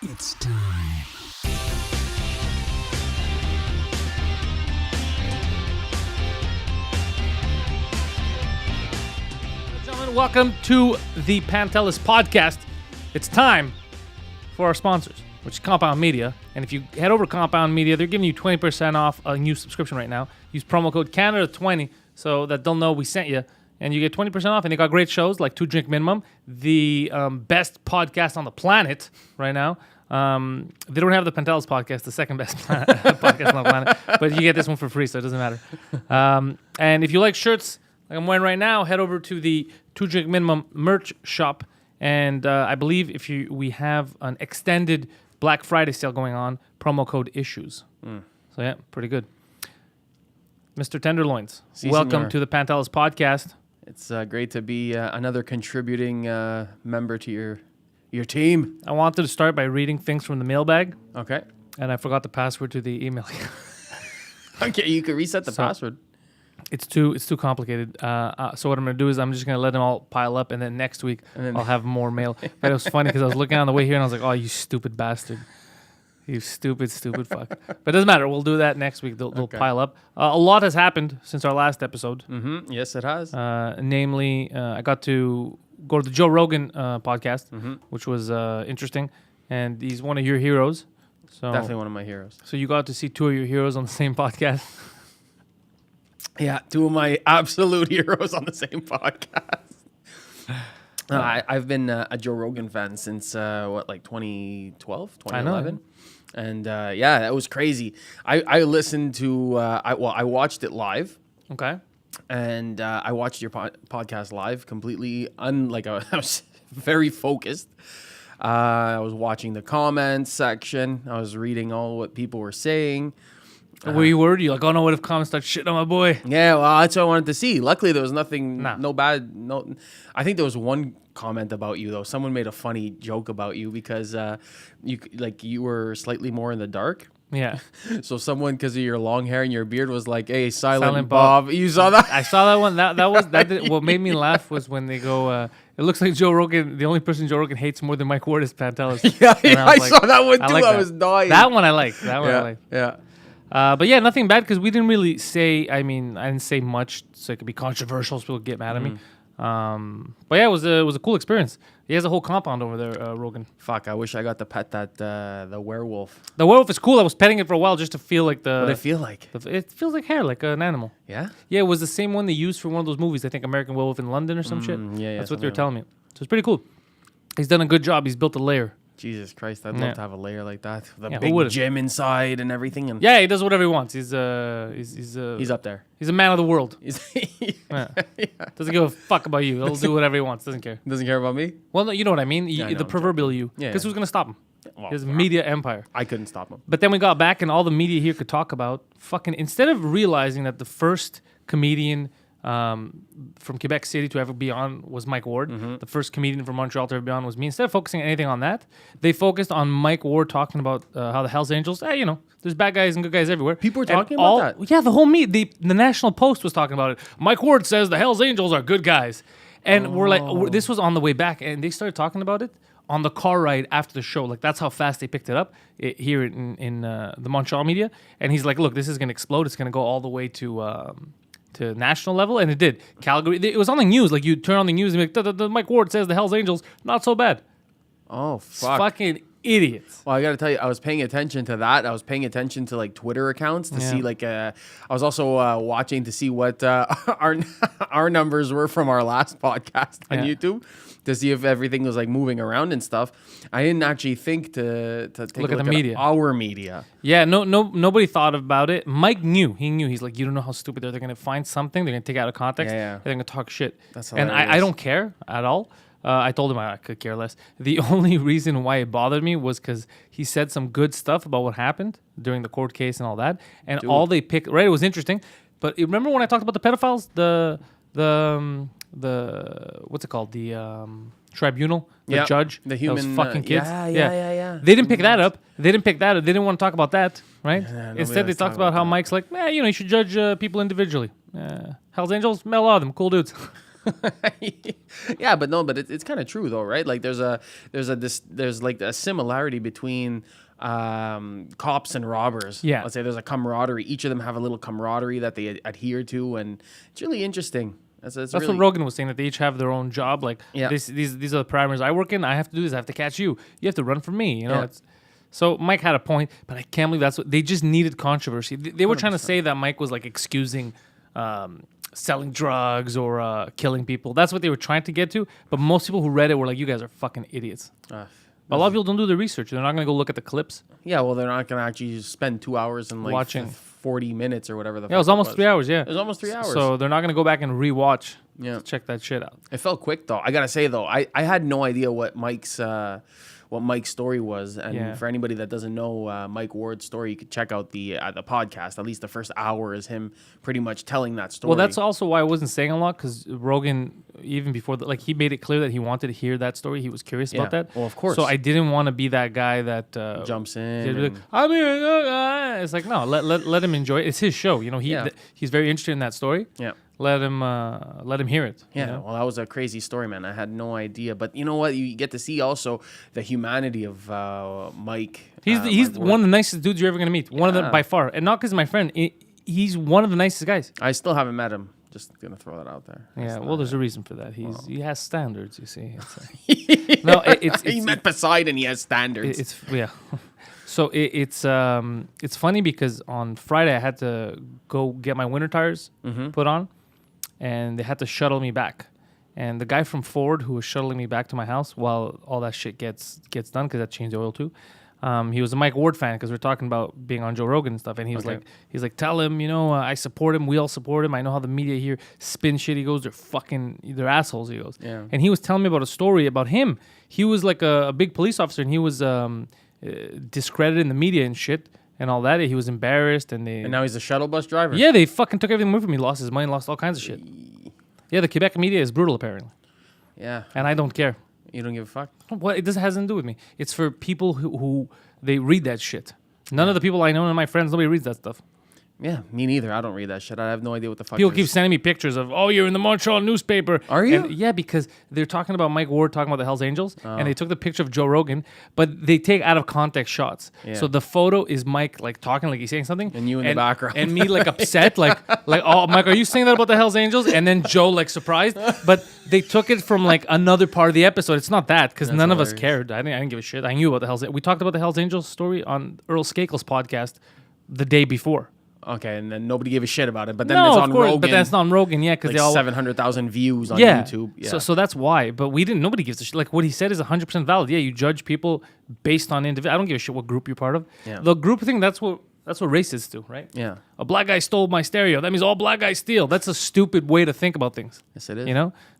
It's time. Gentlemen, welcome to the Pantelis Podcast. It's time for our sponsors, which is Compound Media. And if you head over to Compound Media, they're giving you 20% off a new subscription right now. Use promo code Canada20 so that they'll know we sent you. And you get 20% off. And they got great shows like Two Drink Minimum, the best podcast on the planet right now. They don't have the Pantelis Podcast, the second best podcast on the planet. But you get this one for free, so it doesn't matter. And if you like shirts like I'm wearing right now, head over to the Two Drink Minimum merch shop. And I believe we have an extended Black Friday sale going on, promo code ISSUES. So yeah, pretty good. Mr. Tenderloins, welcome to the Pantelis Podcast. It's great to be another contributing member to your team. I wanted to start by reading things from the mailbag. Okay. And I forgot the password to the email. Okay, you can reset the password. It's too complicated. So what I'm going to do is I'm just going to let them all pile up, and then next week I'll have more mail. But it was funny because I was looking on the way here, and I was like, oh, you stupid bastard. You stupid fuck. But it doesn't matter. We'll do that next week. They'll pile up. A lot has happened since our last episode. Mm-hmm. Yes, it has. Namely, I got to go to the Joe Rogan podcast, which was interesting. And he's one of your heroes. So definitely one of my heroes. So you got to see two of your heroes on the same podcast. Yeah, two of my absolute heroes on the same podcast. I've been a Joe Rogan fan since, 2012, 2011? And, yeah, that was crazy. I listened to, I watched it live. Okay. And I watched your podcast live completely, I was very focused. I was watching the comments section. I was reading all what people were saying. Were you worried? You're like, oh no, what if comments start shitting on my boy? Yeah, well, that's what I wanted to see. Luckily, there was nothing, no bad, I think there was one comment about you though. Someone made a funny joke about you because you were slightly more in the dark. Yeah. So someone, because of your long hair and your beard, was like, "Hey, Silent Bob." You saw that? I saw that one. What made me laugh was when they go, it looks like Joe Rogan, the only person Joe Rogan hates more than Mike Ward is Pantelis. Yeah, I saw that one too. I was dying. That one I liked. Yeah. But yeah, nothing bad because we didn't really say, I didn't say much, so it could be controversial, so people get mad at me. But yeah, it was a cool experience. He has a whole compound over there, Rogan. Fuck, I wish I got to pet that the werewolf. The werewolf is cool. I was petting it for a while just to feel like what did it feel like? It feels like hair, like an animal. Yeah? Yeah, it was the same one they used for one of those movies. I think American Werewolf in London or some shit. Yeah. That's what they were telling me. So it's pretty cool. He's done a good job. He's built a lair. Jesus Christ, I'd love to have a layer like that. With a who wouldn't? big gym inside and everything. And yeah, he does whatever he wants. He's up there. He's a man of the world. Yeah. Doesn't give a fuck about you. He'll do whatever he wants. Doesn't care. Doesn't care about me? Well, no, you know what I mean. Yeah, the proverbial you. Because who's gonna stop him? Well, His media empire. I couldn't stop him. But then we got back, and all the media here could talk about instead of realizing that the first comedian from Quebec City to ever be on was Mike Ward. The first comedian from Montreal to ever be on was me. Instead of focusing anything on that, they focused on Mike Ward talking about how the Hells Angels, there's bad guys and good guys everywhere. People were talking about that? Yeah, the whole the National Post was talking about it. Mike Ward says the Hells Angels are good guys. And we're like, this was on the way back, and they started talking about it on the car ride after the show. Like, that's how fast they picked it up here in the Montreal media. And he's like, look, this is going to explode. It's going to go all the way to national level, and it did. Calgary, it was on the news. Like, you turn on the news and be like, Mike Ward says the Hells Angels, not so bad. Oh, fuck. Fucking idiots. Well, I got to tell you, I was paying attention to that. I was paying attention to, Twitter accounts to see, I was also watching to see what our numbers were from our last podcast on YouTube to see if everything was, moving around and stuff. I didn't actually think to take look a at the media. Our media. Yeah, nobody thought about it. Mike knew. He knew. He's like, you don't know how stupid they're going to find something. They're going to take it out of context. And they're going to talk shit. That's and I don't care at all. I told him I could care less. The only reason why it bothered me was because he said some good stuff about what happened during the court case and all that. And all they picked, right, it was interesting. But remember when I talked about the pedophiles? The what's it called? The tribunal, the judge, the human those fucking kids. Yeah. They didn't pick that up. They didn't want to talk about that, right? Yeah, Instead, they talked about how Mike's like, you should judge people individually. Hells Angels, met a lot of them, cool dudes. Yeah, but it's kind of true though, right? Like there's like a similarity between cops and robbers. Yeah. Let's say there's a camaraderie. Each of them have a little camaraderie that they adhere to, and it's really interesting. That's really, what Rogan was saying, that they each have their own job. Like, these are the parameters I work in. I have to do this. I have to catch you. You have to run from me. You know. So Mike had a point, but I can't believe that's what they just needed controversy. They were 100%. Trying to say that Mike was like excusing selling drugs or killing people. That's what they were trying to get to. But most people who read it were like, "You guys are fucking idiots." A lot of people don't do the research. They're not going to go look at the clips. Yeah, well, they're not going to actually spend 2 hours and like watching 40 minutes or whatever the fuck it was almost 3 hours, yeah. It was almost 3 hours. So they're not going to go back and rewatch. Yeah. Check that shit out. It felt quick, though. I got to say, though, I had no idea what Mike's story was. And for anybody that doesn't know Mike Ward's story, you could check out the podcast. At least the first hour is him pretty much telling that story. Well, that's also why I wasn't saying a lot, because Rogan, even before that, like, he made it clear that he wanted to hear that story. He was curious about that. Well, of course. So I didn't want to be that guy that jumps in. Like, I'm here. It's like, no, let him enjoy it. It's his show. You know, he's very interested in that story. Yeah. Let him hear it. Yeah, you know? Well, that was a crazy story, man. I had no idea. But you know what? You get to see also the humanity of Mike. He's one of the nicest dudes you're ever going to meet. One of them by far. And not because he's my friend. He's one of the nicest guys. I still haven't met him. Just going to throw that out there. Yeah, well, there's a reason for that. He has standards, you see. It's he met Poseidon. He has standards. So it's funny because on Friday I had to go get my winter tires put on, and they had to shuttle me back. And the guy from Ford who was shuttling me back to my house while all that shit gets done, because I changed the oil too, he was a Mike Ward fan, because we're talking about being on Joe Rogan and stuff. And he was like, tell him, I support him. We all support him. I know how the media here spin shit. He goes, they're assholes. He goes, and he was telling me about a story about him. He was like a big police officer, and he was discredited in the media and shit and all that. He was embarrassed, and now he's a shuttle bus driver. Yeah, they fucking took everything away from him. He lost his money, lost all kinds of shit. Yeah, the Quebec media is brutal, apparently. Yeah, and I don't care. You don't give a fuck? Well, it has nothing to do with me. It's for people who they read that shit. None of the people I know and my friends, nobody reads that stuff. Yeah, me neither. I don't read that shit. I have no idea what the fuck. People keep sending me pictures of, you're in the Montreal newspaper. Are you? And yeah, because they're talking about Mike Ward talking about the Hells Angels, and they took the picture of Joe Rogan, but they take out of context shots. Yeah. So the photo is Mike like talking, like he's saying something, and you in the background, and me like upset, like oh Mike, are you saying that about the Hells Angels? And then Joe like surprised, but they took it from like another part of the episode. It's not that, because none of us cared. I didn't give a shit. I knew about the Hells. We talked about the Hells Angels story on Earl Skakel's podcast the day before. Okay, and then nobody gave a shit about it, but then it's on Rogan. But that's not on Rogan, because like 700,000 views on YouTube. Yeah. So that's why. But nobody gives a shit. Like, what he said is 100% valid. Yeah, you judge people based on individual. I don't give a shit what group you're part of. Yeah. The group thing, that's what racists do, right? Yeah. A black guy stole my stereo. That means all black guys steal. That's a stupid way to think about things. Yes, it is.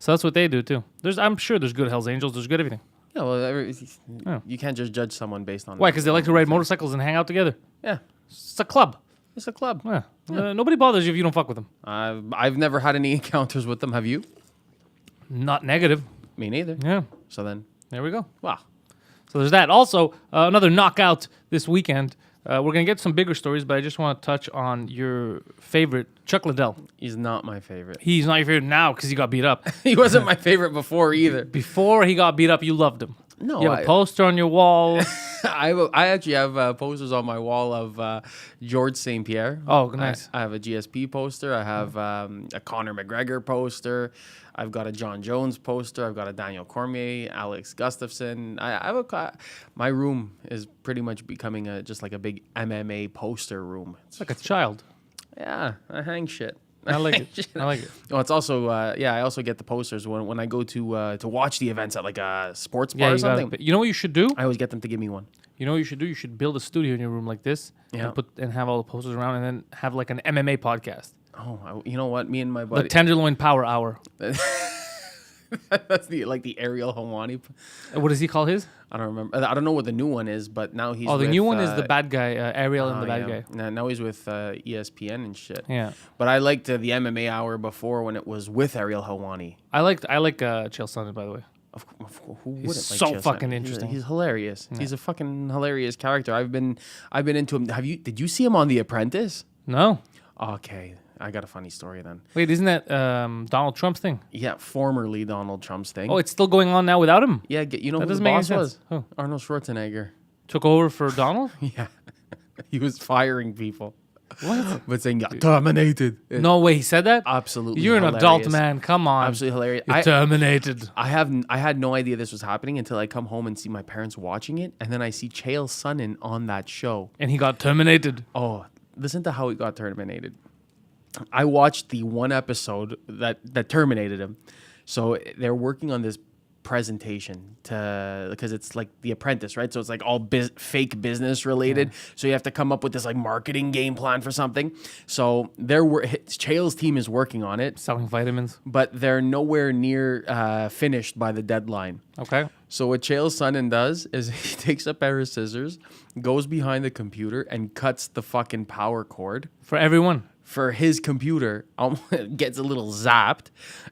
So that's what they do too. I'm sure there's good Hells Angels. There's good everything. Yeah, well, you can't just judge someone based on why? Because they like to ride motorcycles and hang out together. Yeah. It's a club. It's a club. Yeah. Nobody bothers you if you don't fuck with them. I've never had any encounters with them. Have you? Not negative. Me neither. Yeah. So then. There we go. Wow. So there's that. Also, another knockout this weekend. We're going to get some bigger stories, but I just want to touch on your favorite, Chuck Liddell. He's not my favorite. He's not your favorite now because he got beat up. He wasn't my favorite before either. Before he got beat up, you loved him. No, you have a poster on your wall. I actually have posters on my wall of George St. Pierre. Oh, nice. I have a GSP poster. I have a Conor McGregor poster. I've got a John Jones poster. I've got a Daniel Cormier, Alex Gustafsson. My room is pretty much becoming just like a big MMA poster room. It's like a child. Yeah, I hang shit. I like it. I like it. Well, it's also I also get the posters when I go to watch the events at like a sports bar or something. You know what you should do? I always get them to give me one. You know what you should do? You should build a studio in your room like this, and have all the posters around, and then have like an MMA podcast. Oh, you know what? Me and my buddy. The Tenderloin Power Hour. That's the Ariel Helwani. What does he call his? I don't remember. I don't know what the new one is, but now he's. Oh, the new one is the bad guy, Ariel and the bad guy. Now he's with ESPN and shit. Yeah. But I liked the MMA hour before when it was with Ariel Helwani. I like Chael Sonnen, by the way. Who wouldn't he's so Chael fucking Sonnen? interesting. He's hilarious. Yeah. He's a fucking hilarious character. I've been into him. Did you see him on The Apprentice? No. Okay. I got a funny story then. Wait, isn't that Donald Trump's thing? Yeah, formerly Donald Trump's thing. Oh, it's still going on now without him? Yeah, you know that who the doesn't make any boss sense. was? Who? Arnold Schwarzenegger. Took over for Donald? Yeah. He was firing people. What? But saying, "You're terminated." No way, he said that? Absolutely You're hilarious. an adult man. Come on. Absolutely hilarious. You're terminated. I had no idea this was happening until I come home and see my parents watching it, and then I see Chael Sonnen on that show. And he got terminated. Oh, listen to how he got terminated. I watched the one episode that terminated him. So they're working on this presentation because it's like the Apprentice, right? So it's like all fake business related. Yeah. So you have to come up with this like marketing game plan for something. So Chael's team is working on it, selling vitamins, but they're nowhere near finished by the deadline. Okay. So what Chael Sonnen does is he takes a pair of scissors, goes behind the computer, and cuts the fucking power cord for everyone. For his computer, gets a little zapped,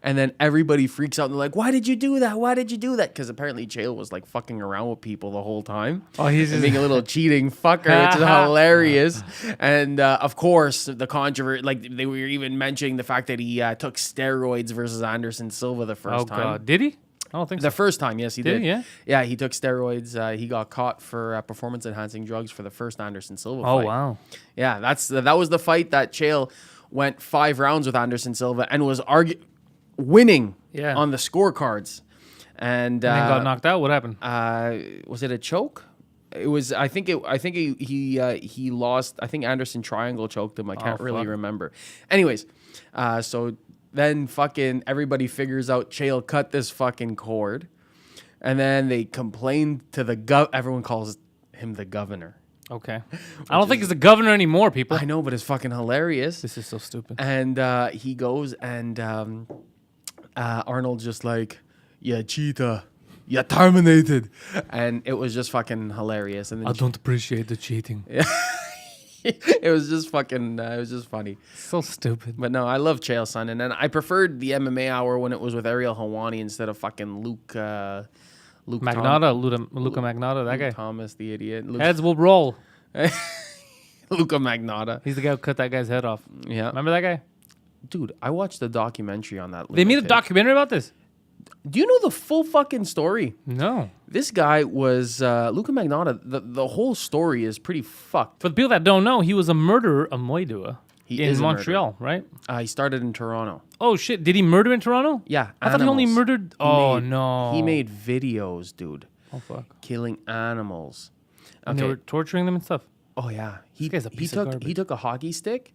and then everybody freaks out and they're like, "Why did you do that? Why did you do that?" Because apparently Chael was like fucking around with people the whole time. Oh, he's just being a little cheating fucker, which is hilarious. And of course, the controversy, like they were even mentioning the fact that he took steroids versus Anderson Silva the first time. God. Did he? I don't think so. The first time, yes, he did. Yeah? Yeah, he took steroids. He got caught for performance-enhancing drugs for the first Anderson Silva fight. Oh, wow. Yeah, that was the fight that Chael went 5 rounds with Anderson Silva and was winning on the scorecards. And then got knocked out. What happened? Was it a choke? It was. I think he lost. I think Anderson triangle choked him. I can't really remember. Anyways, so then fucking everybody figures out Chael cut this fucking cord, and then they complain to the everyone calls him the governor. Okay. I don't think he's the governor anymore, people. I know, but it's fucking hilarious. This is so stupid. And he goes and Arnold's just like, "Yeah, cheetah, you're terminated," and it was just fucking hilarious. And then I don't appreciate the cheating. It was just fucking. It was just funny. So stupid. But no, I love Chael Sonnen, and I preferred the MMA hour when it was with Ariel Helwani instead of fucking Luke Magnotta, Luka Magnotta, that guy. Thomas, the idiot. Heads will roll. Luka Magnotta. He's the guy who cut that guy's head off. Yeah. Remember that guy? Dude, I watched a documentary on that. They made a documentary about this? Do you know the full fucking story? No. This guy was Luka Magnotta. The whole story is pretty fucked. For the people that don't know, he was a murderer, a moidua. He in is Montreal, right? He started in Toronto. Oh, shit. Did he murder in Toronto? Yeah. I thought he only murdered... no. He made videos, dude. Oh, fuck. Killing animals. And they were torturing them and stuff? Oh, yeah. This guy's a piece of garbage. He took a hockey stick,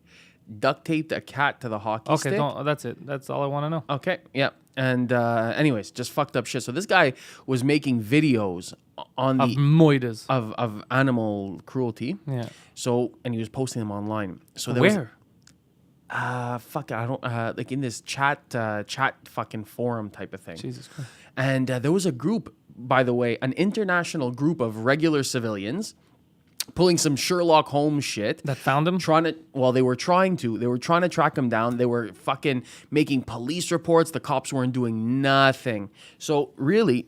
duct taped a cat to the hockey stick. Okay, that's it. That's all I want to know. Okay, yeah. And anyways, just fucked up shit. So this guy was making videos on of moidas. Of animal cruelty. Yeah. So, and he was posting them online. So there Where? Fuck, I don't, like in this chat fucking forum type of thing. Jesus Christ. And there was a group, by the way, an international group of regular civilians pulling some Sherlock Holmes shit. That found him? They were trying to track him down. They were fucking making police reports. The cops weren't doing nothing. So really,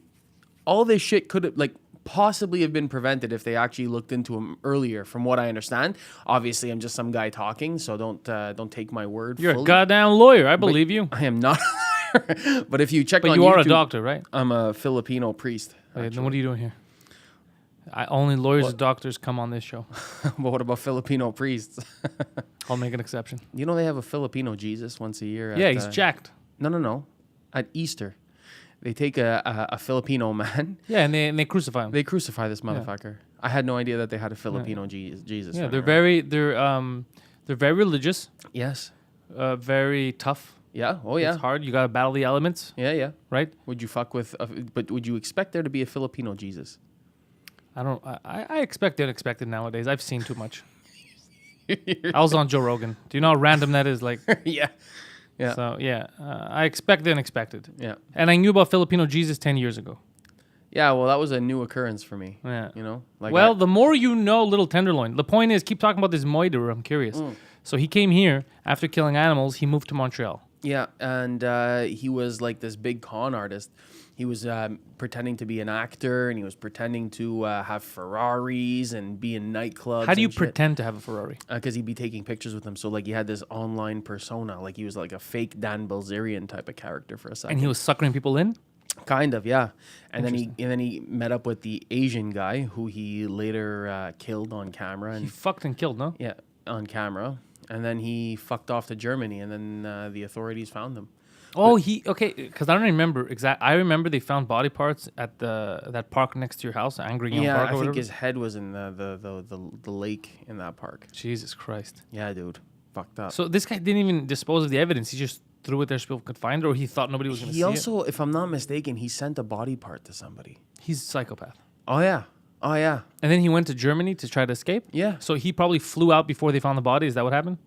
all this shit could have, like, possibly have been prevented if they actually looked into him earlier, from what I understand. Obviously, I'm just some guy talking, so don't take my word. You're fully. a goddamn lawyer. I believe you. I am not. But if you check on YouTube... But you are a doctor, right? I'm a Filipino priest. Okay, then what are you doing here? Only lawyers and doctors come on this show. But what about Filipino priests? I'll make an exception. You know they have a Filipino Jesus once a year. Yeah, he's jacked. No. At Easter, they take a Filipino man. Yeah, and they crucify him. They crucify this motherfucker. Yeah. I had no idea that they had a Filipino Jesus. Yeah, they're very religious. Yes. Very tough. Yeah. Oh yeah. It's hard. You got to battle the elements. Yeah. Right. Would you fuck with? But would you expect there to be a Filipino Jesus? I don't. I expect the unexpected nowadays. I've seen too much. I was on Joe Rogan. Do you know how random that is? Like. Yeah. So yeah, I expect the unexpected. Yeah. And I knew about Filipino Jesus 10 years ago. Yeah. Well, that was a new occurrence for me. Yeah. You know. Like. Well, the more you know, little tenderloin. The point is, keep talking about this moider. I'm curious. So he came here after killing animals. He moved to Montreal. Yeah, and he was like this big con artist. He was pretending to be an actor, and he was pretending to have Ferraris and be in nightclubs. How do you pretend to have a Ferrari? Because he'd be taking pictures with them. So like he had this online persona, like he was like a fake Dan Bilzerian type of character for a second. And he was suckering people in? Kind of, yeah. And then he met up with the Asian guy who he later killed on camera. And He fucked and killed, no? yeah, on camera. And then he fucked off to Germany, and then the authorities found him. Oh, because I don't remember I remember they found body parts at that park next to your house, Angry Young Park. I think his head was in the lake in that park. Jesus Christ. Yeah, dude, fucked up. So this guy didn't even dispose of the evidence. He just threw it there so people could find it, or he thought nobody was going to see He it. also, if I'm not mistaken, he sent a body part to somebody. He's a psychopath. Oh yeah. And then he went to Germany to try to escape. Yeah. So he probably flew out before they found the body. Is that what happened?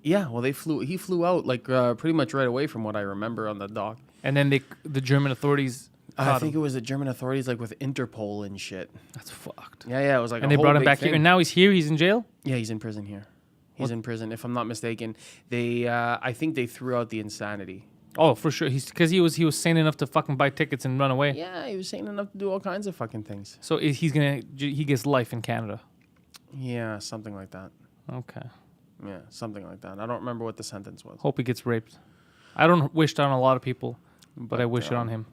Yeah. Well, he flew out like pretty much right away from what I remember on the doc. And then the German authorities. I think it was the German authorities, like with Interpol and shit. That's fucked. Yeah. It was like, and they brought him back here, and now he's here. He's in jail. Yeah, he's in prison here. He's in prison, if I'm not mistaken. I think they threw out the insanity. Oh, for sure. Because he was sane enough to fucking buy tickets and run away. Yeah, he was sane enough to do all kinds of fucking things. So he gets life in Canada. Yeah, something like that. Okay. Yeah, something like that. I don't remember what the sentence was. Hope he gets raped. I don't wish that on a lot of people, but I wish it on him.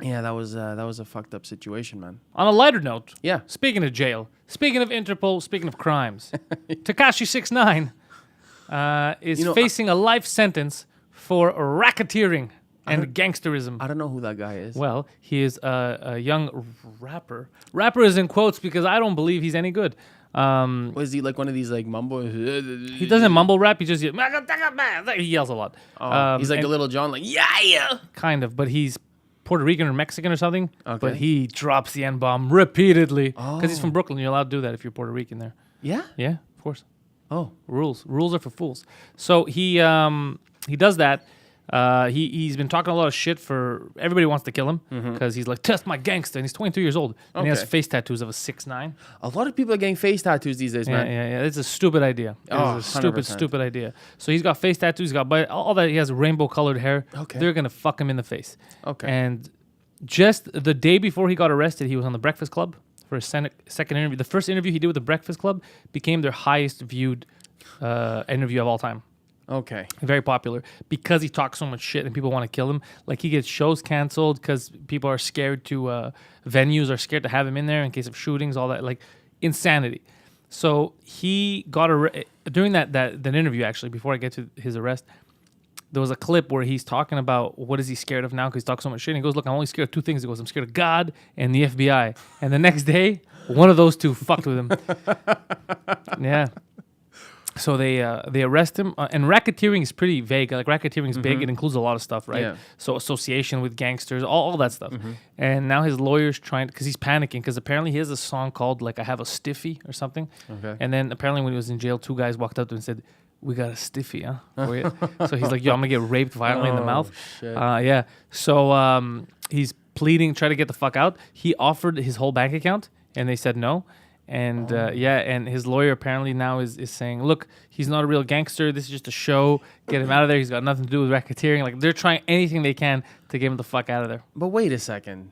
Yeah, that was a fucked up situation, man. On a lighter note, Yeah. speaking of jail, speaking of Interpol, speaking of crimes, Tekashi 6ix9ine is facing a life sentence for racketeering and gangsterism. I don't know who that guy is. Well, he is a young rapper. Rapper is in quotes because I don't believe he's any good. Was he like one of these like mumble? He doesn't mumble rap. He just he yells a lot. He's like a Little John, like yeah. Kind of, but he's Puerto Rican or Mexican or something. Okay. But he drops the N-bomb repeatedly because he's from Brooklyn. You're allowed to do that if you're Puerto Rican there. Yeah. Yeah, of course. Oh. Rules are for fools. So he does that. He's been talking a lot of shit for everybody wants to kill him because he's like, test my gangster, and he's 22 years old and he has face tattoos of a 6ix9ine. A lot of people are getting face tattoos these days, man. Yeah. It's a stupid idea. It's a 100%. stupid idea. So he's got face tattoos. He's got all that. He has rainbow colored hair. Okay. They're gonna fuck him in the face. Okay. And just the day before he got arrested, he was on the Breakfast Club for a second interview. The first interview he did with the Breakfast Club became their highest viewed interview of all time. Okay. Very popular because he talks so much shit and people want to kill him. Like he gets shows canceled because people are scared to venues are scared to have him in there in case of shootings, all that, like insanity. So he got during that interview, actually, before I get to his arrest, there was a clip where he's talking about what is he scared of now because he talks so much shit. And he goes, look, I'm only scared of two things. He goes, I'm scared of God and the FBI. And the next day, one of those two fucked with him. Yeah. So they arrest him, and racketeering is pretty vague. Like racketeering is big; it includes a lot of stuff, right? Yeah. So association with gangsters, all that stuff. And now his lawyer's because he's panicking because apparently he has a song called like "I Have a Stiffy" or something. Okay. And then apparently when he was in jail, two guys walked up to him and said, "We got a stiffy, huh?" For you?" So he's like, "Yo, I'm gonna get raped violently in the mouth." Shit. Yeah. So he's pleading, try to get the fuck out. He offered his whole bank account, and they said no. And and his lawyer apparently now is saying, look, he's not a real gangster. This is just a show. Get him out of there. He's got nothing to do with racketeering. Like they're trying anything they can to get him the fuck out of there. But wait a second.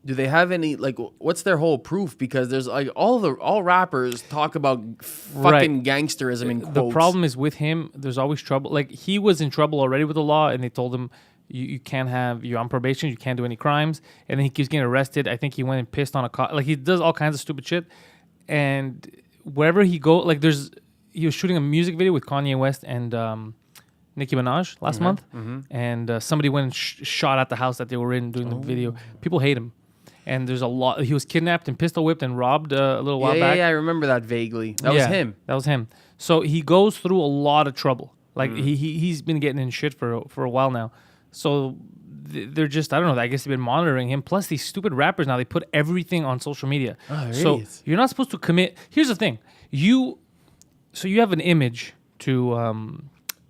Do they have any what's their whole proof? Because there's like all rappers talk about fucking gangsterism in quotes. The problem is with him, there's always trouble. Like he was in trouble already with the law, and they told him you can't you're on probation, you can't do any crimes, and then he keeps getting arrested. I think he went and pissed on a cop. Like he does all kinds of stupid shit, and wherever he go, like he was shooting a music video with Kanye West and Nicki Minaj last month, and somebody went and shot at the house that they were in doing the video. People hate him. And there's a lot. He was kidnapped and pistol whipped and robbed a little while back. Yeah, I remember that vaguely. That was him. That was him. So he goes through a lot of trouble. Like he's been getting in shit for a while now. So they're just, I don't know, I guess they've been monitoring him. Plus these stupid rappers now, they put everything on social media. Oh, so idiots. you're not supposed to commit. Here's the thing. You have an image to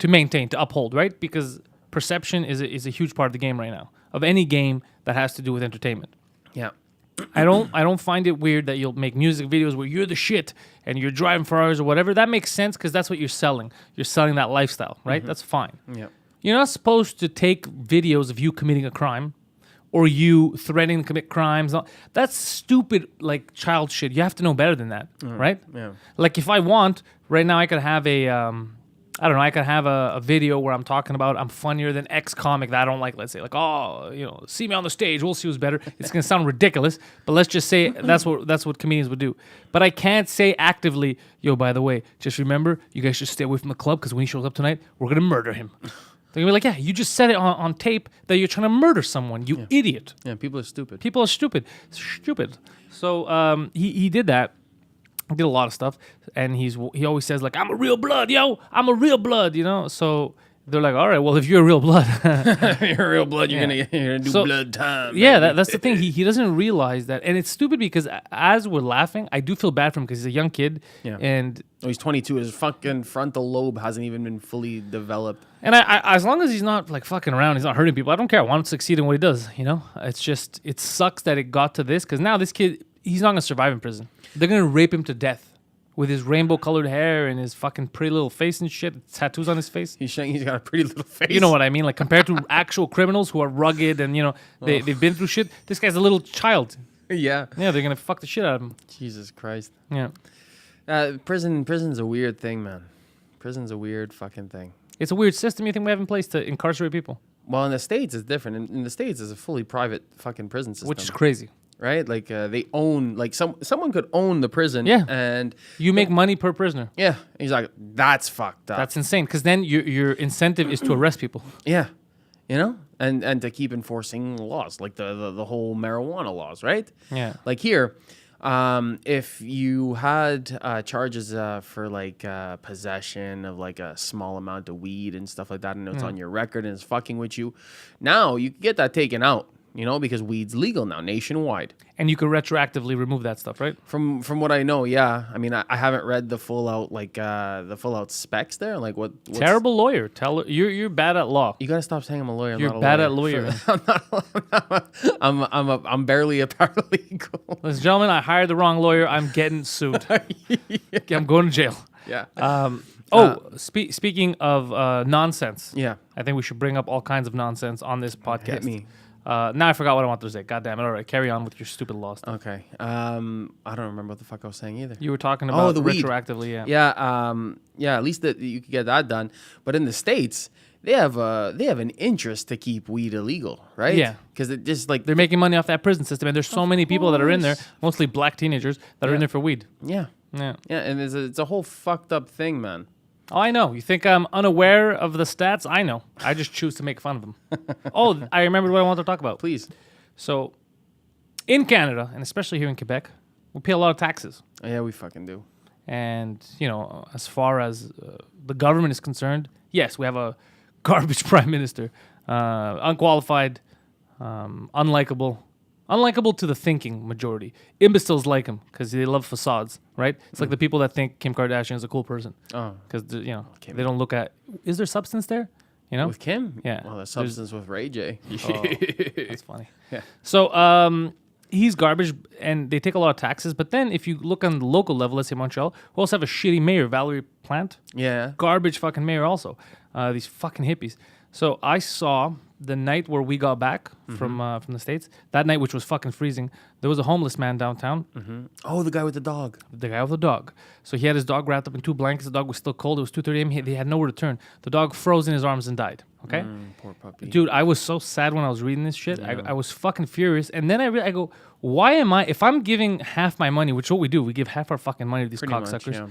maintain, to uphold, right? Because perception is a huge part of the game right now. Of any game that has to do with entertainment. Yeah. I don't find it weird that you'll make music videos where you're the shit and you're driving Ferraris or whatever. That makes sense because that's what you're selling. You're selling that lifestyle, right? That's fine. Yeah. You're not supposed to take videos of you committing a crime or you threatening to commit crimes. That's stupid, like, child shit. You have to know better than that, right? Yeah. Like, if I want, right now I could have I could have a video where I'm talking about I'm funnier than X comic that I don't like, let's say. Like, see me on the stage, we'll see who's better. It's going to sound ridiculous, but let's just say that's what comedians would do. But I can't say actively, yo, by the way, just remember, you guys should stay away from the club because when he shows up tonight, we're going to murder him. They're going to be like, yeah, you just said it on tape that you're trying to murder someone, you idiot. Yeah, people are stupid. People are stupid. Stupid. So he did that. He did a lot of stuff, and he always says, like, I'm a real blood, yo. I'm a real blood, you know? So they're like, all right, well, if you're a real blood. You're a real blood, you're gonna do blood time. Yeah, that's the thing. He doesn't realize that. And it's stupid because as we're laughing, I do feel bad for him because he's a young kid. Yeah. And he's 22. His fucking frontal lobe hasn't even been fully developed. And I as long as he's not, like, fucking around, he's not hurting people, I don't care. I want him to succeed in what he does, you know? It's just, it sucks that it got to this because now this kid, he's not going to survive in prison. They're going to rape him to death with his rainbow-colored hair and his fucking pretty little face and shit, tattoos on his face. He's got a pretty little face. You know what I mean? Like, compared to actual criminals who are rugged and, you know, they've been through shit, this guy's a little child. Yeah. Yeah, they're going to fuck the shit out of him. Jesus Christ. Yeah. Prison's a weird thing, man. Prison's a weird fucking thing. It's a weird system you think we have in place to incarcerate people. Well, in the States, it's different. In the States, it's a fully private fucking prison system. Which is crazy. Right? Like, they own, like, someone could own the prison. Yeah. And you make money per prisoner. Yeah. He's like, that's fucked up. That's insane. Because then your incentive is to arrest people. Yeah. You know? And to keep enforcing laws, like the whole marijuana laws, right? Yeah. Like here, if you had charges for, like, possession of, like, a small amount of weed and stuff like that, and it's on your record and it's fucking with you, now you can get that taken out. You know, because weed's legal now nationwide. And you can retroactively remove that stuff, right? From what I know, yeah. I mean, I haven't read the full out specs there. Like what's terrible lawyer. You're bad at law. You gotta stop saying I'm a lawyer. You're bad at lawyer. I'm barely a paralegal. Ladies and gentlemen, I hired the wrong lawyer. I'm getting sued. I'm going to jail. Yeah. Speaking of nonsense. Yeah. I think we should bring up all kinds of nonsense on this podcast. Hit me. Now I forgot what I wanted to say. God damn it. All right, carry on with your stupid law stuff. Okay. I don't remember what the fuck I was saying either. You were talking about the weed. retroactively, yeah. Yeah, at least that you could get that done. But in the States, they have an interest to keep weed illegal, right? Yeah. Because it just like they're making money off that prison system, and there's so many people that are in there, mostly black teenagers, that are in there for weed. Yeah. Yeah. Yeah, and it's a whole fucked up thing, man. Oh, I know. You think I'm unaware of the stats? I know. I just choose to make fun of them. Oh, I remembered what I wanted to talk about. Please. So, in Canada, and especially here in Quebec, we pay a lot of taxes. Yeah, we fucking do. And, you know, as far as the government is concerned, yes, we have a garbage prime minister. Unqualified, unlikable to the thinking majority. Imbeciles like him because they love facades, right? It's like the people that think Kim Kardashian is a cool person. Oh. Because, you know, they don't look at, is there substance there? You know? With Kim? Yeah. Well, there's substance with Ray J. Oh, that's funny. Yeah. So, he's garbage, and they take a lot of taxes. But then if you look on the local level, let's say Montreal, we also have a shitty mayor, Valerie Plante. Yeah. Garbage fucking mayor also. These fucking hippies. So I saw the night where we got back from the States, that night, which was fucking freezing, there was a homeless man downtown. Mm-hmm. Oh, the guy with the dog. The guy with the dog. So he had his dog wrapped up in 2 blankets. The dog was still cold. It was 2:30 a.m. They had nowhere to turn. The dog froze in his arms and died. Okay? Poor puppy. Dude, I was so sad when I was reading this shit. Yeah. I was fucking furious. And then I go, why am I, if I'm giving half my money, which is what we do, we give half our fucking money to these cocksuckers. Yeah.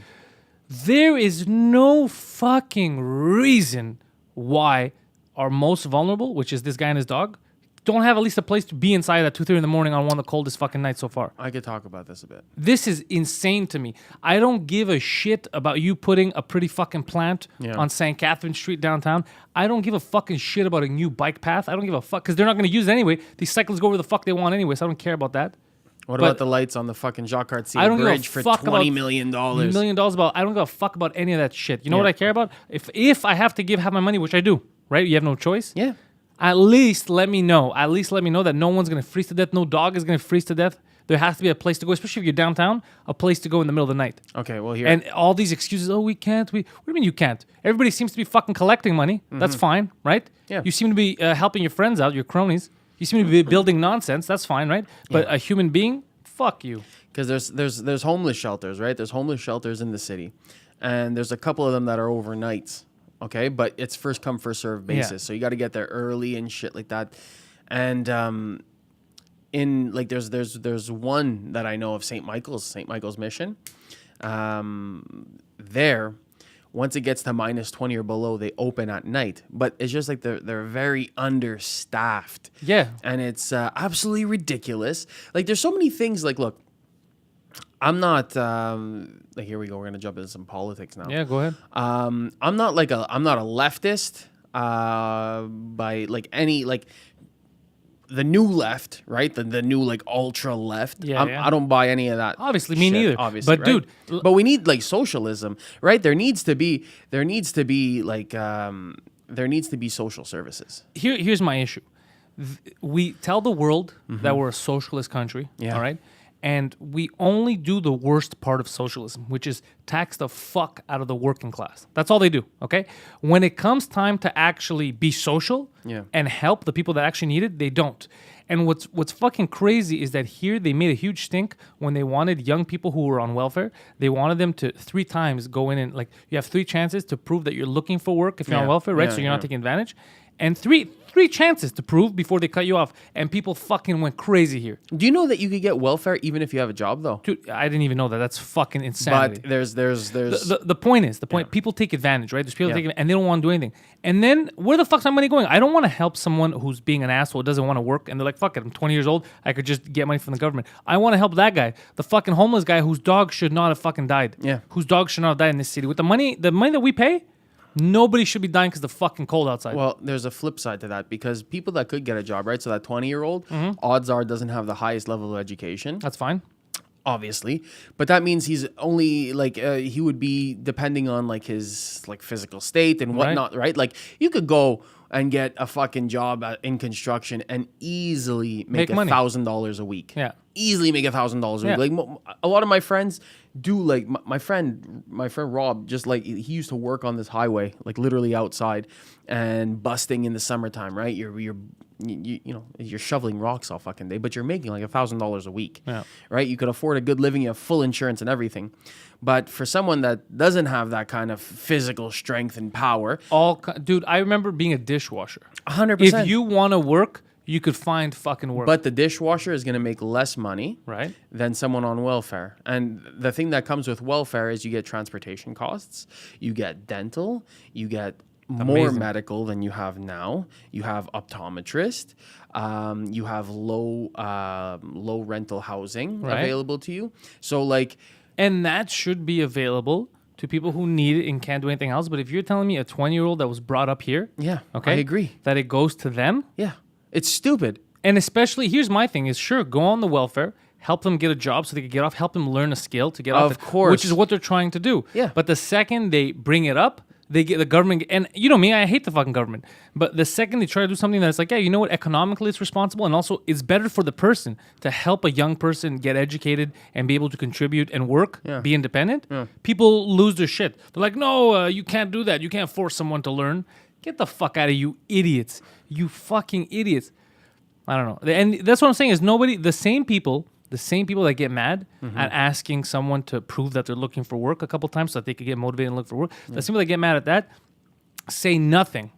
There is no fucking reason why our most vulnerable, which is this guy and his dog, don't have at least a place to be inside at 2:30 in the morning on one of the coldest fucking nights so far. I could talk about this a bit. This is insane to me. I don't give a shit about you putting a pretty fucking plant on St. Catherine Street downtown. I don't give a fucking shit about a new bike path. I don't give a fuck, because they're not going to use it anyway. These cyclists go where the fuck they want anyway, so I don't care about that. What about the lights on the fucking Jacques Cartier bridge for $20 million? $1 million about, I don't give a fuck about any of that shit. You know what I care about? If I have to give half my money, which I do, right? You have no choice. Yeah. At least let me know. At least let me know that no one's going to freeze to death. No dog is going to freeze to death there has to be a place to go, especially if you're downtown, a place to go in the middle of the night. Okay, well, here. And all these excuses, we can't. What do you mean you can't? Everybody seems to be fucking collecting money. That's fine, right? Yeah. You seem to be helping your friends out, your cronies. You seem to be building nonsense. That's fine, right? But a human being, fuck you. Because there's homeless shelters, right? There's homeless shelters in the city. And there's a couple of them that are overnights, okay? But it's first come, first served basis. Yeah. So you got to get there early and shit like that. And there's one that I know of, St. Michael's Mission. There, once it gets to minus 20 or below, they open at night. But it's just like they're very understaffed. Yeah. And it's absolutely ridiculous. Like, there's so many things. Like, look, I'm not here we go. We're gonna jump into some politics now. Yeah, go ahead. I'm not a leftist by like any like the new left, right? The new like ultra left. Yeah, I don't buy any of that. Obviously, me shit, neither. Obviously, But right? dude, but we need like socialism, right? There needs to be social services. Here's my issue. We tell the world that we're a socialist country, all right? And we only do the worst part of socialism, which is tax the fuck out of the working class. That's all they do, okay? When it comes time to actually be social and help the people that actually need it, they don't. And what's fucking crazy is that here they made a huge stink when they wanted young people who were on welfare. They wanted them to 3 times go in and like you have 3 chances to prove that you're looking for work if you're on welfare, right? So you're not taking advantage. And three chances to prove before they cut you off. And people fucking went crazy here. Do you know that you could get welfare even if you have a job, though? Dude, I didn't even know that. That's fucking insanity. But there's the point. People take advantage, right? There's people taking and they don't want to do anything. And then where the fuck's my money going? I don't want to help someone who's being an asshole, doesn't want to work, and they're like, fuck it, I'm 20 years old. I could just get money from the government. I want to help that guy, the fucking homeless guy whose dog should not have fucking died. Yeah. Whose dog should not have died in this city. With the money that we pay, nobody should be dying because the fucking cold outside. Well, there's a flip side to that because people that could get a job, right? So that 20-year-old, odds are doesn't have the highest level of education. That's fine. Obviously. But that means he's only like, he would be depending on like his like physical state and whatnot, right? Like you could go and get a fucking job in construction and easily make $1,000 a week. Yeah. Easily make $1,000 a week. Like a lot of my friends do like my friend Rob, just like he used to work on this highway, like literally outside and busting in the summertime, right? You're shoveling rocks all fucking day, but you're making like $1,000 a week, right? You could afford a good living, you have full insurance and everything. But for someone that doesn't have that kind of physical strength and power, dude, I remember being a dishwasher. 100%. If you want to work, you could find fucking work. But the dishwasher is going to make less money right? than someone on welfare. And the thing that comes with welfare is you get transportation costs, you get dental, you get more medical than you have now. You have optometrist. You have low rental housing available to you. So like... And that should be available to people who need it and can't do anything else. But if you're telling me a 20-year-old that was brought up here... Yeah, okay, I agree. That it goes to them... Yeah, it's stupid. And especially, here's my thing, is sure, go on the welfare, help them get a job so they can get off, help them learn a skill to get off. Of course. Which is what they're trying to do. Yeah. But the second they bring it up, they get the government, and you know me, I hate the fucking government. But the second they try to do something that's like, yeah, you know what, economically it's responsible, and also it's better for the person to help a young person get educated and be able to contribute and work, be independent, people lose their shit. They're like, no, you can't do that. You can't force someone to learn. Get the fuck out of you idiots. You fucking idiots. I don't know. And that's what I'm saying is the same people that get mad at asking someone to prove that they're looking for work a couple times so that they could get motivated and look for work, the same people that get mad at that say nothing.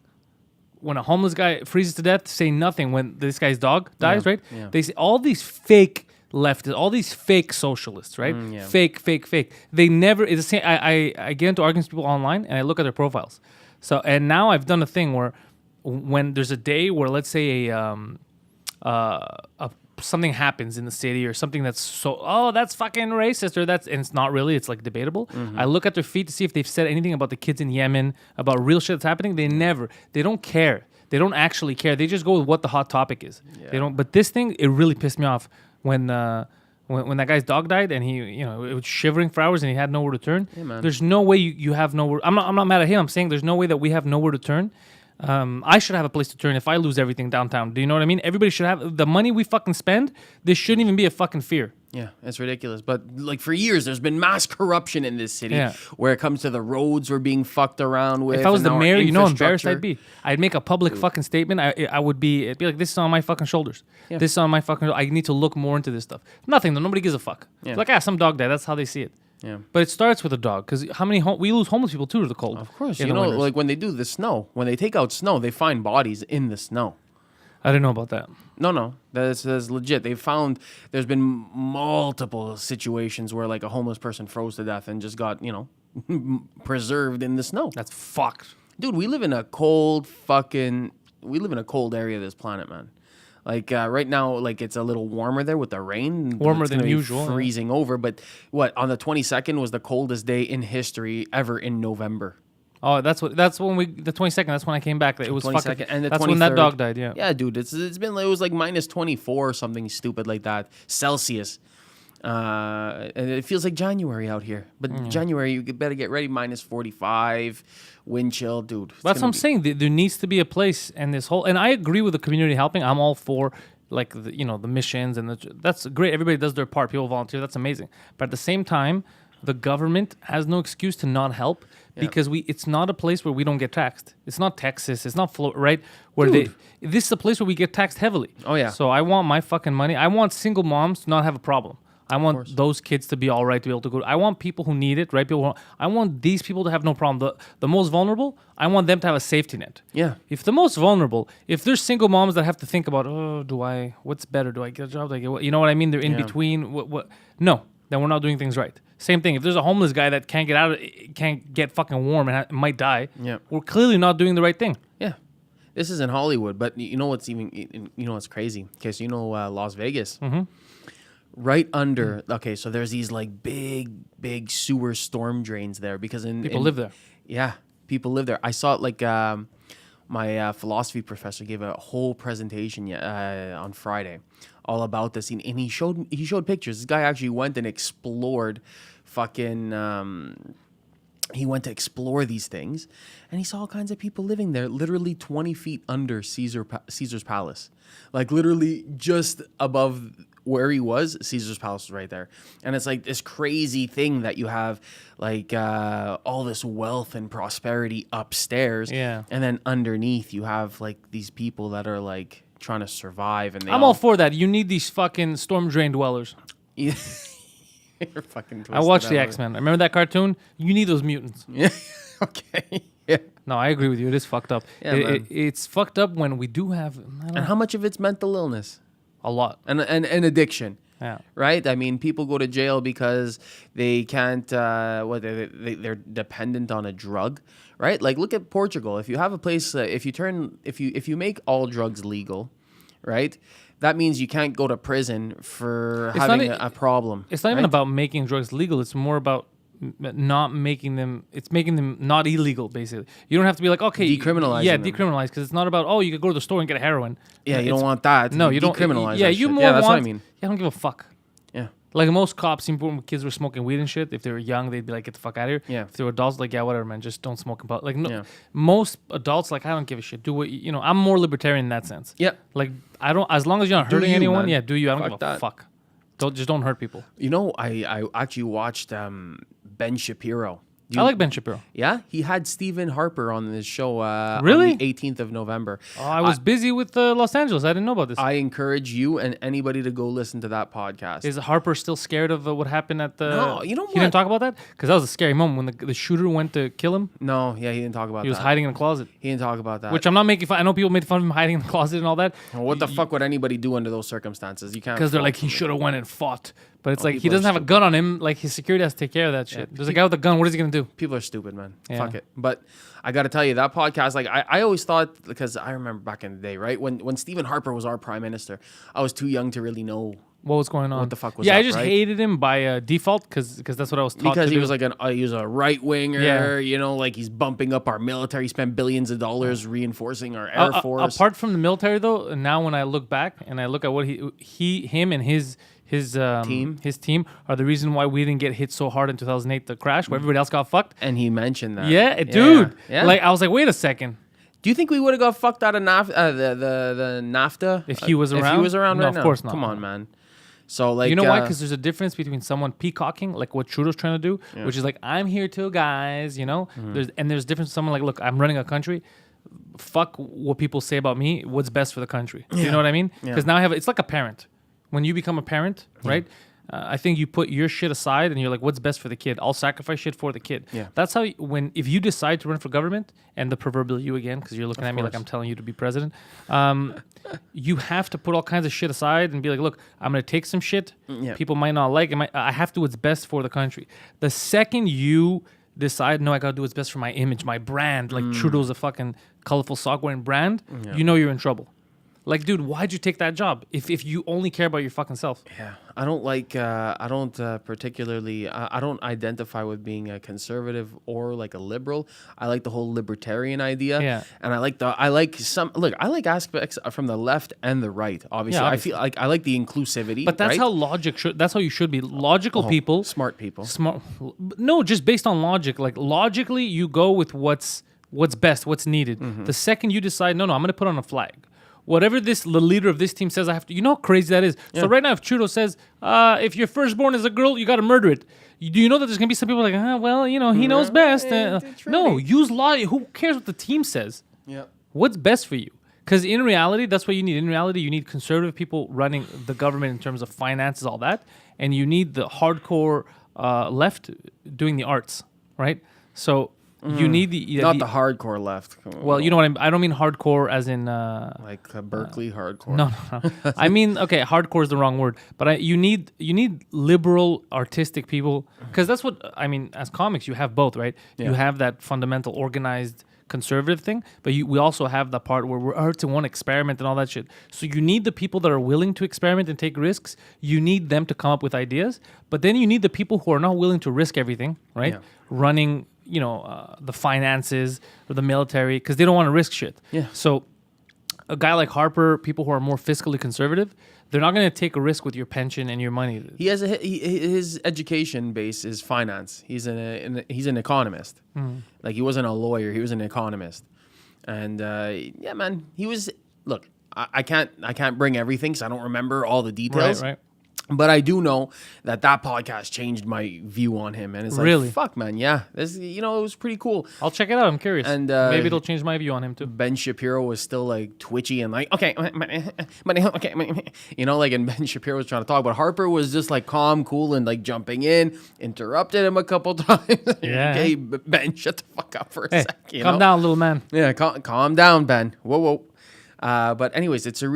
When a homeless guy freezes to death, say nothing when this guy's dog dies, right? Yeah. They say all these fake leftists, all these fake socialists, right? Fake. They never, it's the same. I get into arguments with people online and I look at their profiles. So, and now I've done a thing where when there's a day where let's say something happens in the city or something that's that's fucking racist or and it's not really, it's like debatable. I look at their feed to see if they've said anything about the kids in Yemen, about real shit that's happening. They don't care. They don't actually care. They just go with what the hot topic is. Yeah. They don't. But this thing, it really pissed me off when that guy's dog died and he, it was shivering for hours and he had nowhere to turn. Yeah, there's no way you have nowhere. I'm not mad at him. I'm saying there's no way that we have nowhere to turn. I should have a place to turn if I lose everything downtown. Do you know what I mean? Everybody should have the money we fucking spend. This shouldn't even be a fucking fear. Yeah, it's ridiculous. But like for years, there's been mass corruption in this city where it comes to the roads we're being fucked around with. If I was the mayor, you know how embarrassed I'd be. I'd make a public fucking statement. It'd be like, this is on my fucking shoulders. Yeah. This is on my fucking, I need to look more into this stuff. Nothing though. Nobody gives a fuck. Yeah. It's like, some dog died. That's how they see it. Yeah. But it starts with a dog, because how many we lose homeless people too to the cold. Of course. You know, like when they do the snow, when they take out snow, they find bodies in the snow. I didn't know about that. No, that's legit. There's been multiple situations where like a homeless person froze to death and just got, preserved in the snow. That's fucked. Dude, we live in a cold area of this planet, man. Like right now, like it's a little warmer there with the rain. Warmer than usual. Freezing over. But on the 22nd was the coldest day in history ever in November. Oh, that's when the 22nd. That's when I came back. It was fucking. And the that's 23rd, when that dog died. Yeah. Yeah, dude. It was like minus 24 or something stupid like that Celsius. And it feels like January out here. But January, you better get ready. Minus 45, wind chill, dude. That's what I'm saying. There needs to be a place, and I agree with the community helping. I'm all for like the missions, and that's great. Everybody does their part. People volunteer. That's amazing. But at the same time, the government has no excuse to not help. Because it's not a place where we don't get taxed. It's not Texas. It's not Florida, right? This is a place where we get taxed heavily. Oh, yeah. So I want my fucking money. I want single moms to not have a problem. I want those kids to be all right, to be able to go. I want people who need it, right? I want these people to have no problem. The most vulnerable, I want them to have a safety net. Yeah. If the most vulnerable, if there's single moms that have to think about, what's better? Do I get a job? You know what I mean? They're in between. What? No, then we're not doing things right. Same thing. If there's a homeless guy that can't get fucking warm and might die, we're clearly not doing the right thing. Yeah, this is in Hollywood, but you know what's crazy? Okay, so Las Vegas, right under. Okay, so there's these like big sewer storm drains there because people live there. Yeah, people live there. I saw it like my philosophy professor gave a whole presentation on Friday all about this, and he showed pictures. This guy actually went and explored he went to explore these things, and he saw all kinds of people living there, literally 20 feet under Caesar's Palace. Like literally just above where he was, Caesar's Palace was right there. And it's like this crazy thing that you have like all this wealth and prosperity upstairs. Yeah. And then underneath you have like these people that are like trying to survive. And I'm all for that. You need these fucking storm drain dwellers. You're fucking twisted. I watched the X-Men. Remember that cartoon? You need those mutants. Yeah. Okay. Yeah. No, I agree with you. It is fucked up. Yeah, it's fucked up when we do have. And how much of it's mental illness? A lot. And addiction. Yeah. Right? I mean, people go to jail because they can't, they're dependent on a drug, right? Like, look at Portugal. If you have a place, if you make all drugs legal, right? That means you can't go to prison for having a problem. It's not even about making drugs legal. It's more about not making them. It's making them not illegal. Basically, you don't have to be like, okay, decriminalize. Yeah, decriminalize, because it's not about you could go to the store and get a heroin. Yeah, you don't want that. No, you don't decriminalize. Yeah, you more. Yeah, that's what I mean. I don't give a fuck. Yeah. Like most cops, even when kids were smoking weed and shit, if they were young, they'd be like, get the fuck out of here. Yeah. If they were adults, like, yeah, whatever, man, just don't smoke. Like, most adults, like, I don't give a shit. Do what, I'm more libertarian in that sense. Yeah. Like, I don't, as long as you're not hurting anyone, man. Do you. I don't give a fuck. Don't hurt people. I actually watched Ben Shapiro. I like Ben Shapiro. Yeah, he had Stephen Harper on this show. Really? On the 18th of November. Oh, I was busy with Los Angeles. I didn't know about this. I encourage you and anybody to go listen to that podcast. Is Harper still scared of what happened at the? No, you know what? He didn't talk about that, because that was a scary moment when the shooter went to kill him. No, yeah, he didn't talk about that. He was hiding in a closet. He didn't talk about that. Which I'm not making fun. I know people made fun of him hiding in the closet and all that. Well, what the fuck would anybody do under those circumstances? You can't. Because they're like, he should have went and fought. But it's like, he doesn't have a gun on him. Like, his security has to take care of that shit. There's a guy with a gun. What is he going to do? People are stupid, man. Yeah. Fuck it. But I got to tell you, that podcast, like, I always thought, because I remember back in the day, right? When Stephen Harper was our prime minister, I was too young to really know what was going on. What the fuck was I just hated him by default, because that's what I was taught because to he do. was like he was a right winger, like he's bumping up our military, spent billions of dollars reinforcing our air force. Apart from the military, though, now when I look back and I look at what him and his team are the reason why we didn't get hit so hard in 2008, the crash, where everybody else got fucked. And he mentioned that. Yeah, dude. Yeah. Like, I was like, wait a second. Do you think we would have got fucked out of the NAFTA if he was around? If he was around right now? Of course not. Come on, man. So like, you know why? Because there's a difference between someone peacocking, like what Trudeau's trying to do, which is like, I'm here too, guys. You know, there's difference. Someone like, look, I'm running a country. Fuck what people say about me. What's best for the country? Yeah. You know what I mean? Because now it's like a parent. When you become a parent, right? I think you put your shit aside and you're like, what's best for the kid? I'll sacrifice shit for the kid. Yeah. That's how, if you decide to run for government, and the proverbial you again, because you're looking at me like I'm telling you to be president, you have to put all kinds of shit aside and be like, look, I'm going to take some shit. Yeah. People might not like it. I have to do what's best for the country. The second you decide, no, I got to do what's best for my image, my brand, like Trudeau's a fucking colorful sock wearing brand, you know you're in trouble. Like, dude, why'd you take that job if you only care about your fucking self? Yeah, I don't like. I don't particularly. I don't identify with being a conservative or like a liberal. I like the whole libertarian idea. Yeah, and I like some. Look, I like aspects from the left and the right. Obviously, I feel like I like the inclusivity. But that's how logic should. That's how you should be. Logical people, smart people, smart. No, just based on logic. Like logically, you go with what's best, what's needed. The second you decide, no, I'm going to put on a flag. Whatever the leader of this team says, I have to. You know how crazy that is. Yeah. So right now, if Trudeau says, if your firstborn is a girl, you got to murder it. Do you know that there's gonna be some people like, well, you know, he knows best. No, use law. Who cares what the team says? Yeah. What's best for you? Because in reality, that's what you need. In reality, you need conservative people running the government in terms of finances, all that, and you need the hardcore left doing the arts, right? So. You need not the hardcore left. Well, you know what I don't mean hardcore as in like Berkeley hardcore. No. I mean, okay, hardcore is the wrong word, but you need liberal artistic people, because that's what I mean. As comics, you have both, right? Yeah. You have that fundamental organized conservative thing, but we also have the part where we're arts and want to experiment and all that shit. So you need the people that are willing to experiment and take risks. You need them to come up with ideas, but then you need the people who are not willing to risk everything, right? Yeah. Running. The finances or the military, because they don't want to risk shit. Yeah. So a guy like Harper, people who are more fiscally conservative, they're not going to take a risk with your pension and your money. He has his education base is finance. He's an economist. Mm. Like, he wasn't a lawyer. He was an economist. And yeah, man, he was. Look, I can't bring everything because I don't remember all the details. Right. But I do know that podcast changed my view on him, and it's like, really? Fuck, man, yeah, this, it was pretty cool. I'll check it out. I'm curious, and maybe it'll change my view on him too. Ben Shapiro was still like twitchy and like, okay, like, and Ben Shapiro was trying to talk, but Harper was just like calm, cool, and like jumping in, interrupted him a couple times. Yeah. Okay, Ben, shut the fuck up for a sec. Calm down, little man. Yeah, calm down, Ben. Whoa. But anyways, it was a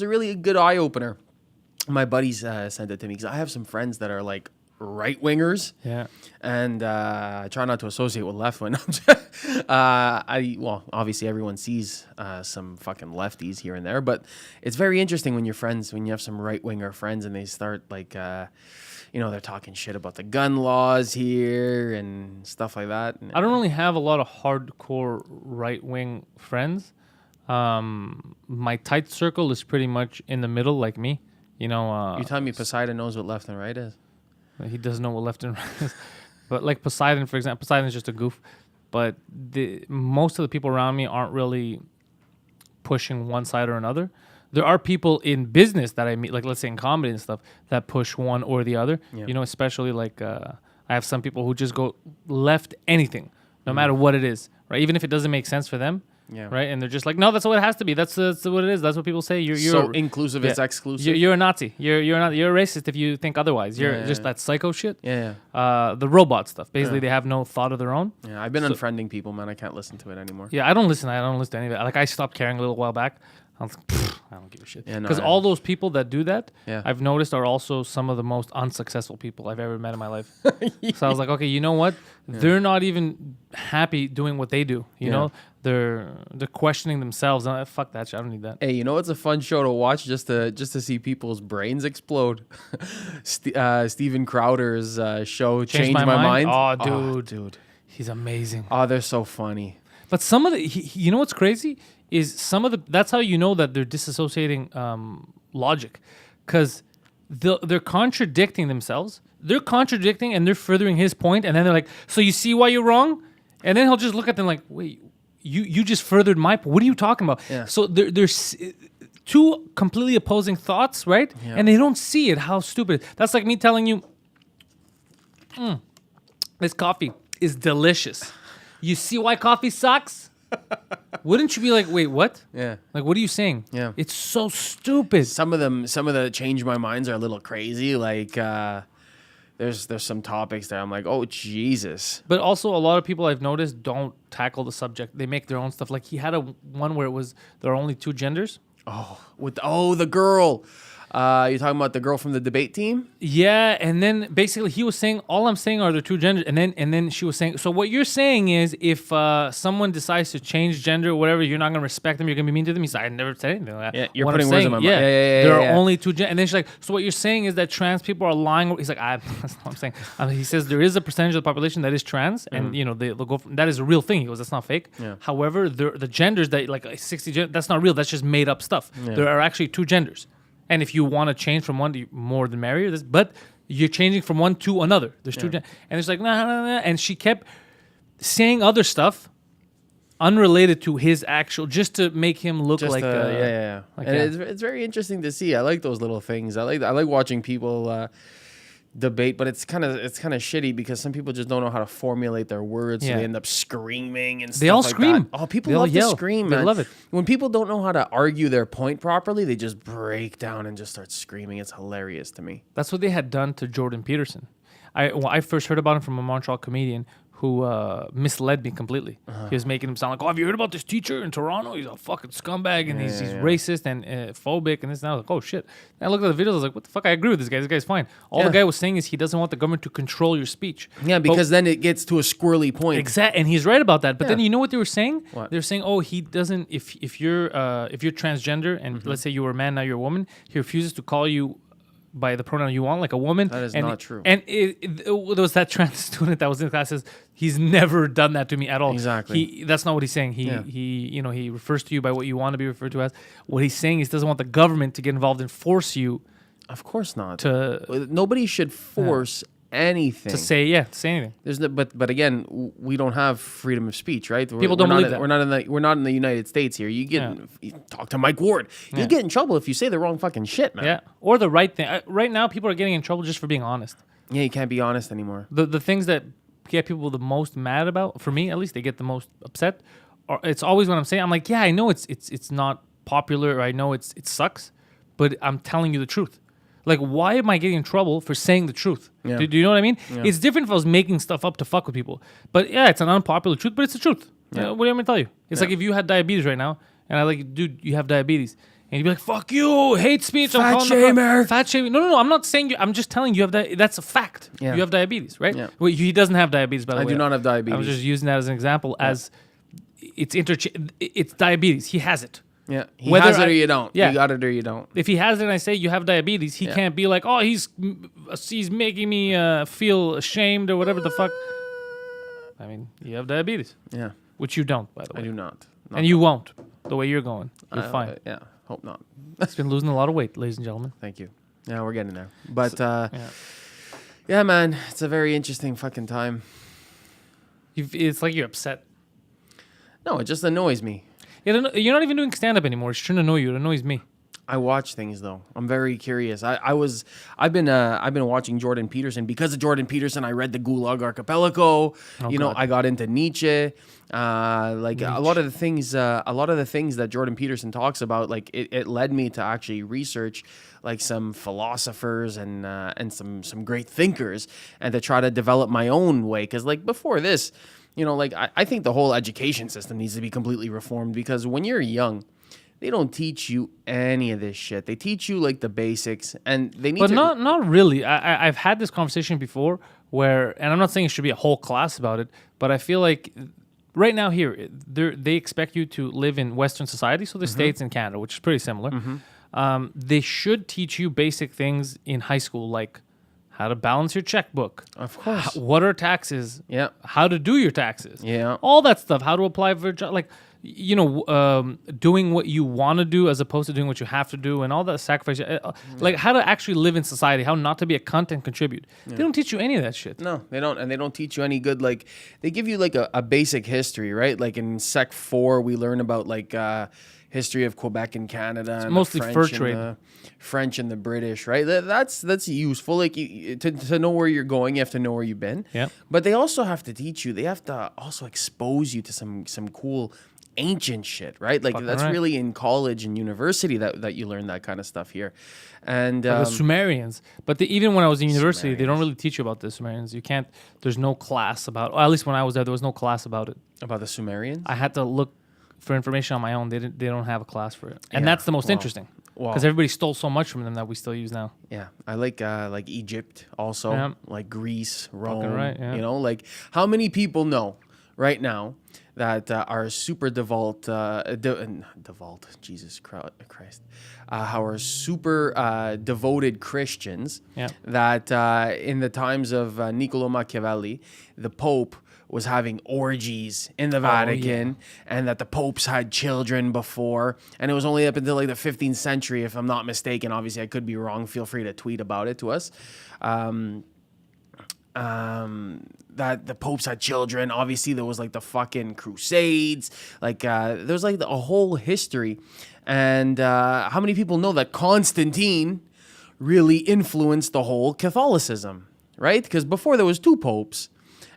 really good eye opener. My buddies sent it to me because I have some friends that are like right wingers. Yeah. And I try not to associate with left wing. Obviously everyone sees some fucking lefties here and there, but it's very interesting when you have some right winger friends and they start like, they're talking shit about the gun laws here and stuff like that. I don't really have a lot of hardcore right wing friends. My tight circle is pretty much in the middle, like me. You're telling me Poseidon knows what left and right is? He doesn't know what left and right is. But like Poseidon, for example, Poseidon's just a goof. But most of the people around me aren't really pushing one side or another. There are people in business that I meet, like let's say in comedy and stuff, that push one or the other. Yeah. Especially like I have some people who just go left anything, no matter what it is, right? Even if it doesn't make sense for them. Yeah. Right, and they're just like, no, that's what it has to be. That's what it is. That's what people say. You're so inclusive is exclusive. You're a Nazi. You're a racist if you think otherwise. You're just that psycho shit. Yeah. The robot stuff. Basically, they have no thought of their own. Yeah, I've been unfriending people, man. I can't listen to it anymore. Yeah, I don't listen to any of it. Like, I stopped caring a little while back. I was like, I don't give a shit. Because all those people that do that, I've noticed are also some of the most unsuccessful people I've ever met in my life. So I was like, okay, you know what? Yeah. They're not even happy doing what they do. You know, they're questioning themselves. Fuck that shit. I don't need that. Hey, it's a fun show to watch just to see people's brains explode. Steven Crowder's show Changed My Mind. Oh, dude, he's amazing. Oh, they're so funny. But some of the, you know what's crazy is that's how you know that they're disassociating logic, because they're contradicting themselves. They're contradicting and they're furthering his point, and then they're like, so you see why you're wrong? And then he'll just look at them like, wait, you just furthered my point. What are you talking about? Yeah. So they're two completely opposing thoughts, right? Yeah. And they don't see it, how stupid. That's like me telling you, this coffee is delicious. You see why coffee sucks? Wouldn't you be like, wait, what? Yeah. Like, what are you saying? Yeah. It's so stupid. Some of the change my minds are a little crazy. Like, there's some topics that I'm like, oh, Jesus. But also, a lot of people I've noticed don't tackle the subject. They make their own stuff. Like, he had one where it was, there are only two genders. The girl. You're talking about the girl from the debate team? Yeah, and then basically he was saying, all I'm saying are the two genders, and then she was saying, so what you're saying is if someone decides to change gender or whatever, you're not going to respect them, you're going to be mean to them. He's like, I never said anything like that. Yeah, you're what putting I'm words saying, in my mind. Yeah, there are only two genders. And then she's like, so what you're saying is that trans people are lying. He's like, that's not what I'm saying. He says there is a percentage of the population that is trans, and they'll go that is a real thing. He goes, that's not fake. Yeah. However, the genders that like 60 that's not real. That's just made up stuff. Yeah. There are actually two genders. And if you want to change from one to more than merrier, but you're changing from one to another. There's two, and it's like nah. And she kept saying other stuff unrelated to his actual, just to make him look like and it's very interesting to see. I like those little things. I like watching people debate, but it's kind of shitty because some people just don't know how to formulate their words, so they end up screaming and stuff. They all like scream. That. Oh, people they love yell. to scream, They man. love it. When people don't know how to argue their point properly, they just break down and just start screaming. It's hilarious to me. That's what they had done to Jordan Peterson. I first heard about him from a Montreal comedian who misled me completely. He was making him sound like, oh, have you heard about this teacher in Toronto? He's a fucking scumbag, and he's racist and phobic, and this and that. I was like, oh, shit. And I looked at the videos, I was like, what the fuck? I agree with this guy. This guy's fine. All the guy was saying is he doesn't want the government to control your speech. Yeah, because then it gets to a squirrely point. Exactly, and he's right about that. But then you know what they were saying? What? They were saying, oh, he doesn't, if you're transgender, and let's say you were a man, now you're a woman, he refuses to call you by the pronoun you want, like a woman. That is not true. And there was that trans student that was in class says, he's never done that to me at all. Exactly. That's not what he's saying. He refers to you by what you want to be referred to as. What he's saying is he doesn't want the government to get involved and force you. Of course not. Nobody should force anything to say anything. There's no, but again, we don't have freedom of speech, right? People don't believe that. We're not in the United States here. You talk to Mike Ward. You get in trouble if you say the wrong fucking shit, man. Yeah, or the right thing. Right now, people are getting in trouble just for being honest. Yeah, you can't be honest anymore. The things that get people the most mad about, for me at least, they get the most upset. Or it's always when I'm saying, I'm like, yeah, I know it's not popular, or I know it sucks, but I'm telling you the truth. Like, why am I getting in trouble for saying the truth? Yeah. Do you know what I mean? Yeah. It's different if I was making stuff up to fuck with people. But yeah, it's an unpopular truth, but it's the truth. Yeah. What do you want me to tell you? It's like if you had diabetes right now, and I like, dude, you have diabetes. And you'd be like, fuck you, hate speech. Fat shamer. Fat shaming. No, I'm not saying you. I'm just telling you that's a fact. Yeah. You have diabetes, right? Yeah. Well, he doesn't have diabetes, by the way. I do not have diabetes. I was just using that as an example as it's diabetes. He has it. Yeah, he has it or you don't. Yeah. You got it or you don't. If he has it and I say you have diabetes, he can't be like, oh, he's making me feel ashamed or whatever the fuck. I mean, you have diabetes. Yeah. Which you don't, by the way. I do not. And you won't, the way you're going. You're fine. Yeah, hope not. He's been losing a lot of weight, ladies and gentlemen. Thank you. Yeah, we're getting there. But, yeah, man, it's a very interesting fucking time. It's like you're upset. No, it just annoys me. You're not even doing stand-up anymore. It shouldn't annoy you. It annoys me. I watch things though. I'm very curious. I've been watching Jordan Peterson because of Jordan Peterson. I read the Gulag Archipelago. I got into Nietzsche. A lot of the things that Jordan Peterson talks about, like it led me to actually research like some philosophers and some great thinkers, and to try to develop my own way. Because like before this, I think the whole education system needs to be completely reformed, because when you're young, they don't teach you any of this shit. They teach you like the basics, and they need to... But not really. I've had this conversation before where, and I'm not saying it should be a whole class about it, but I feel like right now here, they expect you to live in Western society, so the States and Canada, which is pretty similar. They should teach you basic things in high school, like how to balance your checkbook. Of course. What are taxes? Yeah. How to do your taxes. Yeah. All that stuff. How to apply for a job. Like, doing what you want to do as opposed to doing what you have to do, and all that sacrifice, like how to actually live in society, how not to be a cunt and contribute. They don't teach you any of that shit. No, they don't, and they don't teach you any good. Like they give you like a basic history, right? Like in Sec 4, we learn about like history of Quebec and Canada. It's and mostly the fur trade. The French and the British, right? That's useful. Like to know where you're going, you have to know where you've been. Yeah. But they also have to teach you. They have to also expose you to some cool ancient shit, right? Like that's really in college and university that you learn that kind of stuff here. And the Sumerians, but even when I was in university, they don't really teach you about the Sumerians. You can't. There's no class about. Or at least when I was there was no class about it. About the Sumerians. I had to look for information on my own. They don't have a class for it, and that's the most interesting because everybody stole so much from them that we still use now. Yeah, I like Egypt also, like Greece, Rome. Right, yeah. You know, like how many people know right now that are super devout, Jesus Christ, how are super devoted Christians that in the times of Niccolo Machiavelli, the Pope was having orgies in the Vatican, and that the popes had children before, and it was only up until like the 15th century, if I'm not mistaken. Obviously, I could be wrong. Feel free to tweet about it to us. That the popes had children. Obviously, there was like the fucking Crusades. Like there was like a whole history. And how many people know that Constantine really influenced the whole Catholicism, right? Because before there was 2 popes.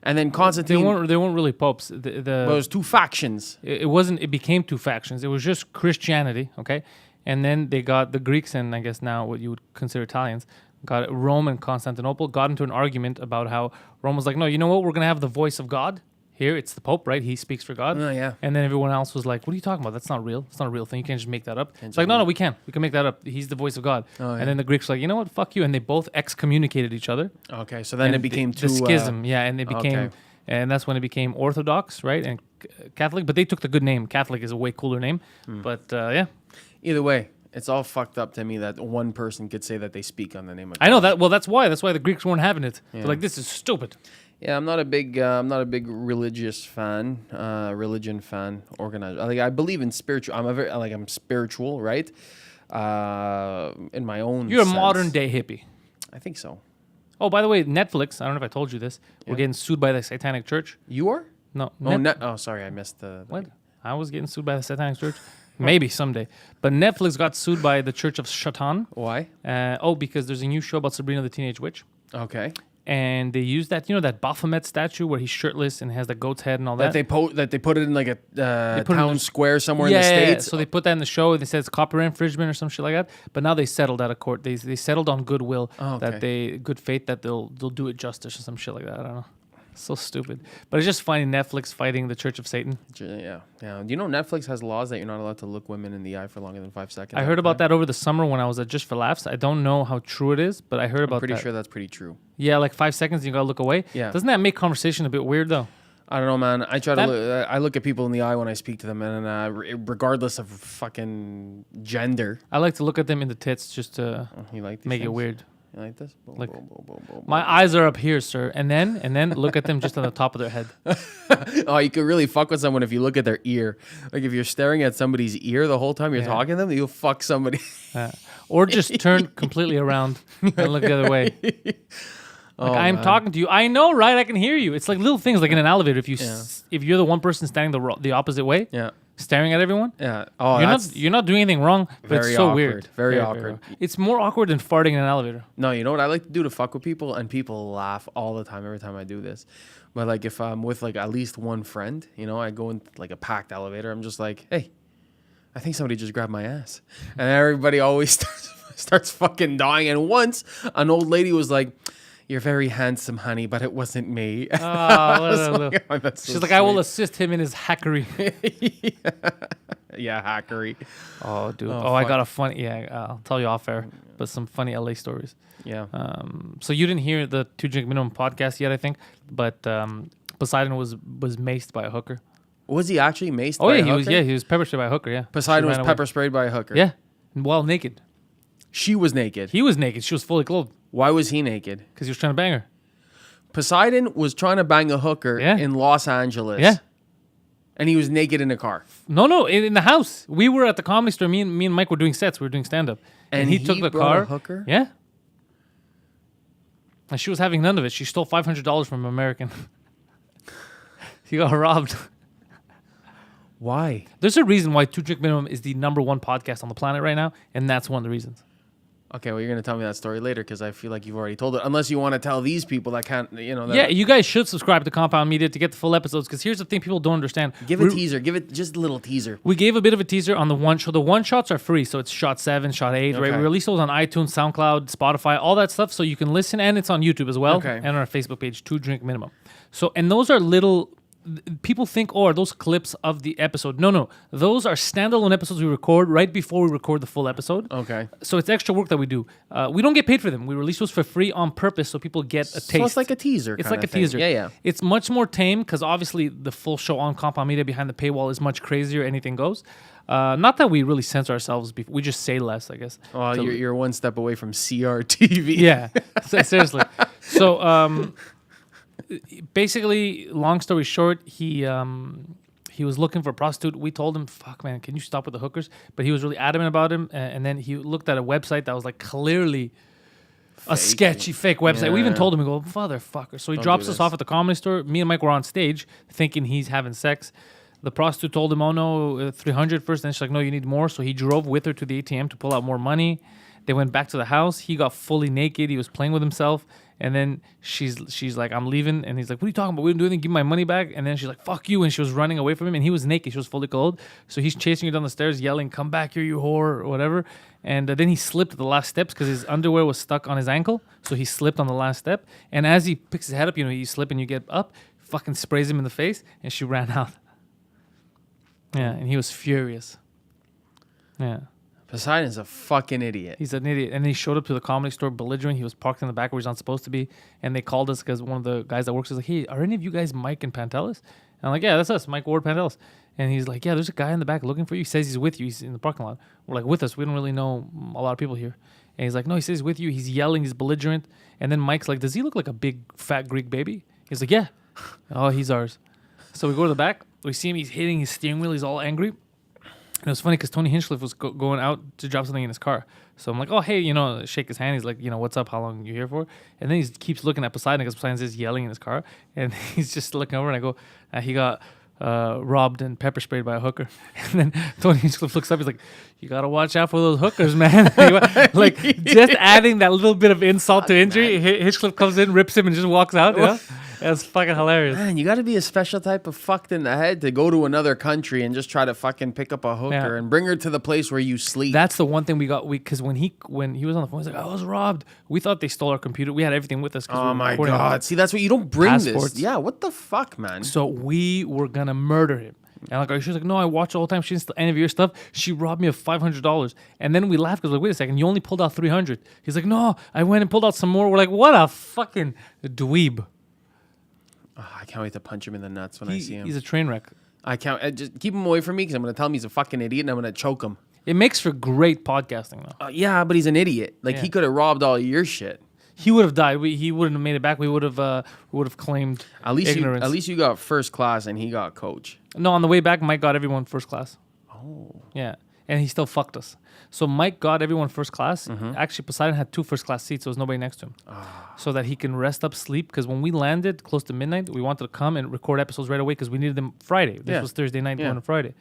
And then Constantine... They weren't really popes. But it was 2 factions. It wasn't... It became 2 factions. It was just Christianity, okay? And then they got the Greeks and I guess now what you would consider Italians, got Rome and Constantinople, got into an argument about how Rome was like, no, you know what? We're going to have the voice of God. Here, it's the Pope, right? He speaks for God. Oh, yeah. And then everyone else was like, what are you talking about? That's not real. It's not a real thing. You can't just make that up. It's like, no, we can. We can make that up. He's the voice of God. Oh, yeah. And then the Greeks were like, you know what? Fuck you. And they both excommunicated each other. Okay, so then it became the schism. And it became... Okay. And that's when it became Orthodox, right? And Catholic. But they took the good name. Catholic is a way cooler name. But, yeah. Either way, it's all fucked up to me that one person could say that they speak on the name of God. I know that. Well, that's why. That's why the Greeks weren't having it. Yeah. They're like, this is stupid. Yeah, I'm not a big religious fan, religion fan, organizer. Like I believe in spiritual. I'm spiritual, right? In my own. You're sense. A modern day hippie. I think so. Oh, by the way, Netflix. I don't know if I told you this. Yeah. We're getting sued by the Satanic Church. You are? No. Oh, sorry, I missed the. What? I was getting sued by the Satanic Church. Maybe someday. But Netflix got sued by the Church of Satan. Why? Because there's a new show about Sabrina the Teenage Witch. Okay. And they used that, that Baphomet statue where he's shirtless and has the goat's head and all that. That they put it in like a town square somewhere in the States. Yeah. So they put that in the show. They said it's copyright infringement or some shit like that. But now they settled out of court. They settled on goodwill, good faith that they'll do it justice or some shit like that. I don't know. So stupid. But it's just funny, Netflix fighting the Church of Satan. Yeah. Do you know Netflix has laws that you're not allowed to look women in the eye for longer than 5 seconds? I heard about that over the summer when I was at Just for Laughs. I don't know how true it is, but I heard about that. I'm pretty sure that's pretty true. Yeah, like 5 seconds you gotta look away. Yeah. Doesn't that make conversation a bit weird though? I don't know, man. I try to look, I look at people in the eye when I speak to them, and regardless of fucking gender. I like to look at them in the tits just to make it weird. You like this? Like, my eyes are up here, sir. And then look at them just on the top of their head. Oh, you could really fuck with someone if you look at their ear. Like if you're staring at somebody's ear the whole time you're talking to them, you'll fuck somebody. Or just turn completely around and look the other way. I'm talking to you. I know, right? I can hear you. It's like little things like in an elevator. If you're the one person standing the opposite way, staring at everyone, you're not doing anything wrong, but it's so awkward. weird. Very awkward. It's more awkward than farting in an elevator. No, you know what I like to do to fuck with people, and people laugh all the time every time I do this. But like if I'm with like at least one friend, I go in like a packed elevator. I'm just like, hey, I think somebody just grabbed my ass, and everybody always starts fucking dying. And once an old lady was like, "You're very handsome, honey, but it wasn't me." She's like, I will assist him in his hackery. Yeah, hackery. Oh, dude. I got a funny. Yeah, I'll tell you off air, but some funny LA stories. Yeah. So you didn't hear the 2 Drink Minimum podcast yet, I think, but Poseidon was maced by a hooker. Was he actually maced by a hooker? He was pepper sprayed by a hooker, yeah. Poseidon was pepper sprayed by a hooker? Yeah, while naked. She was naked? He was naked. She was fully clothed. Why was he naked? Because he was trying to bang her. Poseidon was trying to bang a hooker in Los Angeles. Yeah. And he was naked in a car. No, in the house. We were at the Comedy Store. Me and Mike were doing sets. We were doing stand-up. And he took the car. A hooker? Yeah. And she was having none of it. She stole $500 from an American. He got robbed. Why? There's a reason why Two Drink Minimum is the #1 podcast on the planet right now, and that's one of the reasons. Okay, well, you're going to tell me that story later because I feel like you've already told it. Unless you want to tell these people that can't, Yeah, you guys should subscribe to Compound Media to get the full episodes because here's the thing people don't understand. Give a teaser. Give it just a little teaser. We gave a bit of a teaser on the one show. The one shots are free, so it's shot 7, shot 8, right? We release those on iTunes, SoundCloud, Spotify, all that stuff, so you can listen, and it's on YouTube as well, and on our Facebook page, Two Drink Minimum. So, and those are little... People think, are those clips of the episode? No. Those are standalone episodes we record right before we record the full episode. Okay. So it's extra work that we do. We don't get paid for them. We release those for free on purpose so people get a taste. So it's like a teaser. It's like a thing. teaser. Yeah. It's much more tame because obviously the full show on Compound Media behind the paywall is much crazier. Anything goes. Not that we really censor ourselves. We just say less, I guess. Oh, you're one step away from CRTV. Yeah. Seriously. So... basically, long story short, he was looking for a prostitute. We told him, "Fuck, man, can you stop with the hookers?" But he was really adamant about him. And then he looked at a website that was like clearly a sketchy, fake website. Yeah. We even told him, "We go, motherfucker." So he drops us off at the Comedy Store. Me and Mike were on stage, thinking he's having sex. The prostitute told him, "Oh no, 300 first." Then she's like, "No, you need more." So he drove with her to the ATM to pull out more money. They went back to the house. He got fully naked. He was playing with himself. And then she's like, "I'm leaving." And he's like, "What are you talking about? We didn't do anything. Give me my money back." And then she's like, "Fuck you." And she was running away from him. And he was naked. She was fully clothed. So he's chasing her down the stairs, yelling, "Come back here, you whore," or whatever. And then he slipped at the last steps because his underwear was stuck on his ankle. So he slipped on the last step. And as he picks his head up, you slip and you get up, fucking sprays him in the face. And she ran out. Yeah, and he was furious. Yeah. Poseidon's a fucking idiot. He's an idiot. And he showed up to the Comedy Store belligerent. He was parked in the back where he's not supposed to be. And they called us because one of the guys that works was like, "Hey, are any of you guys Mike and Pantelis?" And I'm like, "Yeah, that's us, Mike Ward Pantelis." And he's like, "Yeah, there's a guy in the back looking for you. He says he's with you. He's in the parking lot." We're like, "With us? We don't really know a lot of people here." And he's like, "No, he says he's with you." He's yelling. He's belligerent. And then Mike's like, "Does he look like a big, fat Greek baby?" He's like, "Yeah." "Oh, he's ours." So we go to the back. We see him. He's hitting his steering wheel. He's all angry. And it was funny because Tony Hinchcliffe was going out to drop something in his car. So I'm like, "Oh, hey, shake his hand." He's like, "What's up? How long you here for?" And then he keeps looking at Poseidon because Poseidon's just yelling in his car. And he's just looking over and I go, "He got robbed and pepper sprayed by a hooker." And then Tony Hinchcliffe looks up. He's like, "You got to watch out for those hookers, man." Like just adding that little bit of insult to injury. Hinchcliffe comes in, rips him and just walks out. That's fucking hilarious. Man, you got to be a special type of fucked in the head to go to another country and just try to fucking pick up a hooker and bring her to the place where you sleep. That's the one thing we got. Because when he was on the phone, he's like, "I was robbed." We thought they stole our computer. We had everything with us. Oh my God. See, that's what you don't bring passports. This. Yeah, what the fuck, man? So we were going to murder him. And she was like, "No, I watch all the time. She didn't steal any of your stuff. She robbed me of $500. And then we laughed because we're like, "Wait a second, you only pulled out $300. He's like, "No, I went and pulled out some more." We're like, "What a fucking dweeb." Oh, I can't wait to punch him in the nuts when I see him. He's a train wreck. I can't. Just keep him away from me because I'm going to tell him he's a fucking idiot and I'm going to choke him. It makes for great podcasting, though. Yeah, but he's an idiot. He could have robbed all your shit. He would have died. He wouldn't have made it back. We would have claimed ignorance. At least you got first class and he got coach. No, on the way back, Mike got everyone first class. Oh. Yeah, and he still fucked us. So Mike got everyone first class. Mm-hmm. Actually, Poseidon had 2 first class seats, so there was nobody next to him. So that he can rest up, sleep. Because when we landed close to midnight, we wanted to come and record episodes right away because we needed them Friday. This was Thursday night, going to Friday.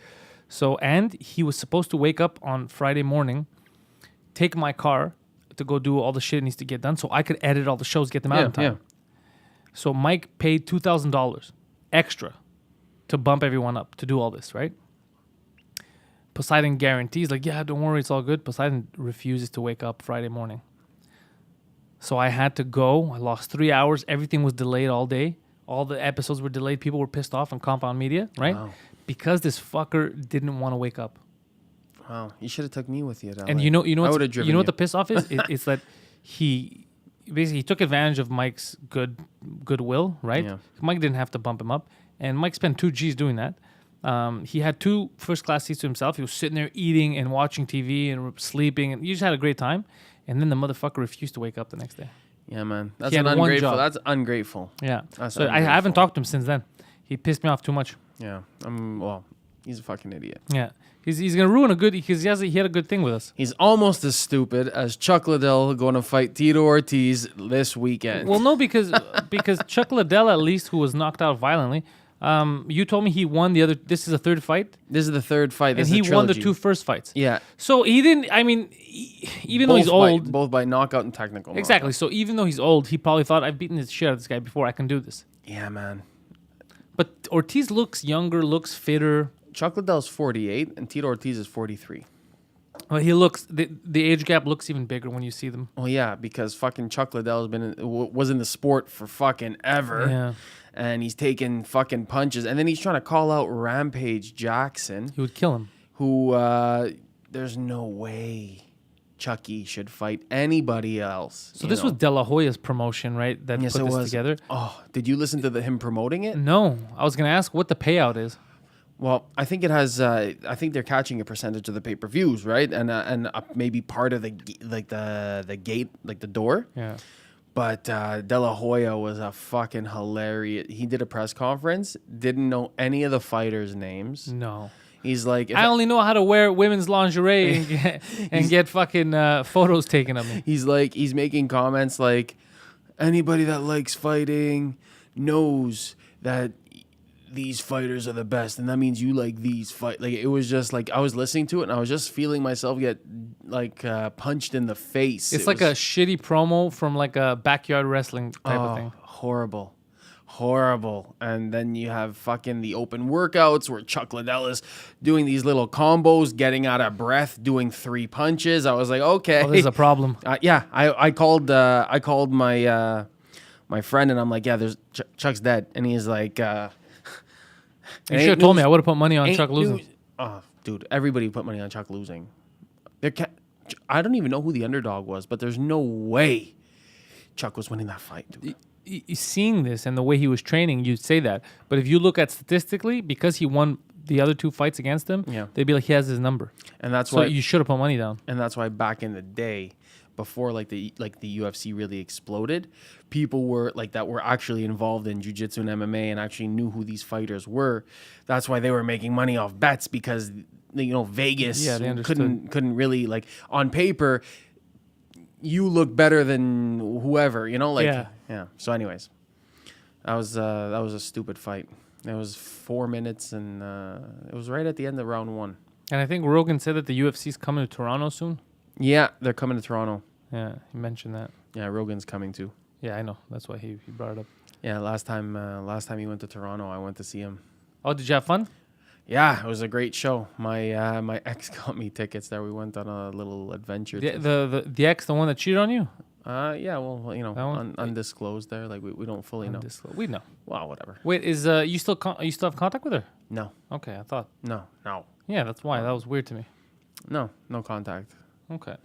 So, and he was supposed to wake up on Friday morning, take my car to go do all the shit that needs to get done so I could edit all the shows, get them out in time. Yeah. So Mike paid $2,000 extra to bump everyone up to do all this, right? Poseidon guarantees, like, "Yeah, don't worry, it's all good." Poseidon refuses to wake up Friday morning. So I had to go. I lost 3 hours. Everything was delayed all day. All the episodes were delayed. People were pissed off on Compound Media, right? Wow. Because this fucker didn't want to wake up. Wow, you should have took me with you. And you know what the piss off is? It's that he took advantage of Mike's goodwill, right? Yeah. Mike didn't have to bump him up, and Mike spent 2 G's doing that. He had 2 first-class seats to himself. He was sitting there eating and watching TV and sleeping, and he just had a great time. And then the motherfucker refused to wake up the next day. Yeah, man. That's ungrateful. That's ungrateful. Yeah. I haven't talked to him since then. He pissed me off too much. Yeah. He's a fucking idiot. Yeah. He's gonna ruin a good because he had a good thing with us. He's almost as stupid as Chuck Liddell going to fight Tito Ortiz this weekend. Well, no, because Chuck Liddell, at least, who was knocked out violently, you told me he won the other. This is a third fight. This is the third fight. And he won the 2 first fights. Yeah. So he didn't. I mean, even though he's old, both by knockout and technical. Exactly. Knockout. So even though he's old, he probably thought I've beaten the shit out of this guy before. I can do this. Yeah, man. But Ortiz looks younger, looks fitter. Chuck Liddell's 48 and Tito Ortiz is 43. Well, he looks the age gap looks even bigger when you see them. Well, yeah, because fucking Chuck Liddell was in the sport for fucking ever. Yeah. And he's taking fucking punches, and then he's trying to call out Rampage Jackson. He would kill him. Who there's no way Chucky should fight anybody else. So this was De La Hoya's promotion, right? That Yes, put it this was. together. Oh, did you listen to him promoting it? No, I was gonna ask what the payout is. Well, I think it has. I think they're catching a percentage of the pay-per-views, right? And maybe part of the gate, like the door. Yeah. But De La Hoya was a fucking hilarious. He did a press conference. Didn't know any of the fighters' names. No. He's like, I only know how to wear women's lingerie and get fucking photos taken of me. He's making comments like, anybody that likes fighting knows that these fighters are the best, and that means you like these fight. Like, it was just like I was listening to it and I was just feeling myself get like punched in the face. It's like a shitty promo from like a backyard wrestling type of thing. Horrible. And then you have fucking the open workouts where Chuck Liddell is doing these little combos, getting out of breath, doing 3 punches. I was like, okay, There's a problem. Yeah, I called my my friend and I'm like, yeah, there's Chuck's dead, and he's like. You should have told me. I would have put money on Chuck losing. Oh, dude, everybody put money on Chuck losing. I don't even know who the underdog was, but there's no way Chuck was winning that fight, dude. Seeing this and the way he was training, you'd say that. But if you look at statistically, because he won the other 2 fights against him, they'd be like, he has his number. And that's why you should have put money down. And that's why back in the day, before the UFC really exploded, people were actually involved in jiu-jitsu and MMA and actually knew who these fighters were. That's why they were making money off bets, because Vegas couldn't really, like, on paper you look better than whoever, yeah. So anyways, that was a stupid fight. It was 4 minutes and it was right at the end of round 1. And I think Rogan said that the UFC's coming to Toronto soon. Yeah, they're coming to Toronto. Yeah, he mentioned that. Yeah, Rogan's coming too. Yeah, I know. That's why he brought it up. Yeah, last time he went to Toronto, I went to see him. Oh, did you have fun? Yeah, it was a great show. My ex got me tickets there. We went on a little adventure. The ex, the one that cheated on you? Yeah, well, undisclosed there. Like we don't fully know. We know. Well, whatever. Wait, is you still have contact with her? No. Okay, I thought. No. Yeah, that's why. That was weird to me. No contact. Okay.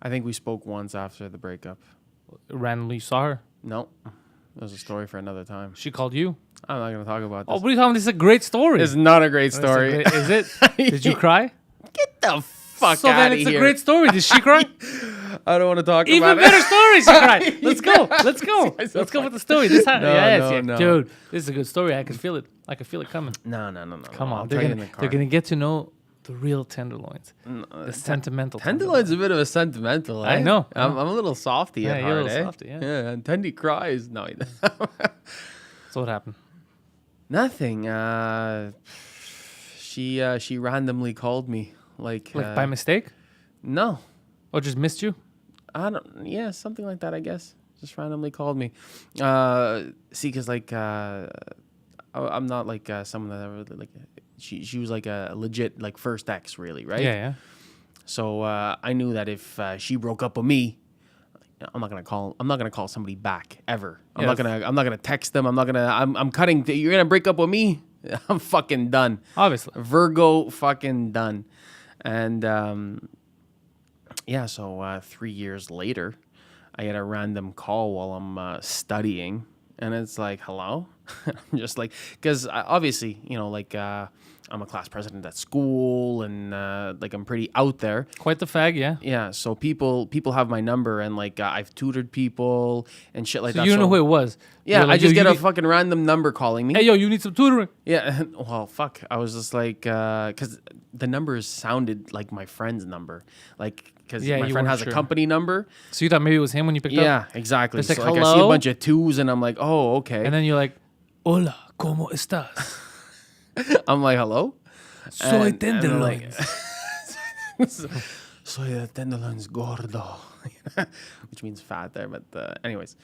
I think we spoke once after the breakup. Randomly saw her? No. It was a story for another time. She called you? I'm not going to talk about this. Oh, what are you talking about? This is a great story. It's not a great story. Is it? Did you cry? Get the fuck out of here. So then it's a great story. Did she cry? I don't want to talk Even about it. Even better story, she cried. Let's go. Let's go with the story. No. Dude, this is a good story. I can feel it. I can feel it coming. No. Come on. They're going to get to know the real tenderloins. The sentimental Tenderloin's a bit of a sentimental, eh? I know. I'm a little softy at heart, you're a little softy, yeah. Yeah, and Tendy cries. No, he doesn't. So what happened? Nothing. She randomly called me. Like by mistake? No. Or just missed you? Yeah, something like that, I guess. Just randomly called me. See, because, like, I'm not, like, someone that ever, like, she was, like, a legit, like, first ex, really, right? Yeah. So I knew that if she broke up with me, I'm not gonna call somebody back ever. I'm not gonna text them. I'm cutting. You're gonna break up with me? I'm fucking done. Obviously. Virgo fucking done. And yeah, so 3 years later, I get a random call while I'm studying, and it's like, hello? I'm just like, because obviously, I'm a class president at school, and like I'm pretty out there. Quite the fag, yeah. Yeah, so people have my number, and like I've tutored people and shit like So that. you don't know who it was. Yeah, You're like, I just yo, get a fucking random number calling me. Hey, yo, you need some tutoring. Yeah, well, fuck. I was just like, because the numbers sounded like my friend's number, like because my friend has a company number. So you thought maybe it was him when you picked up? Yeah, exactly. It's like, so like I see a hello? bunch of twos, and I'm like, oh, okay. And then you're like, hola, ¿cómo estás? I'm like, hello? Soy Tenderloins. Soy el Tenderloins gordo, which means fat there. But anyways,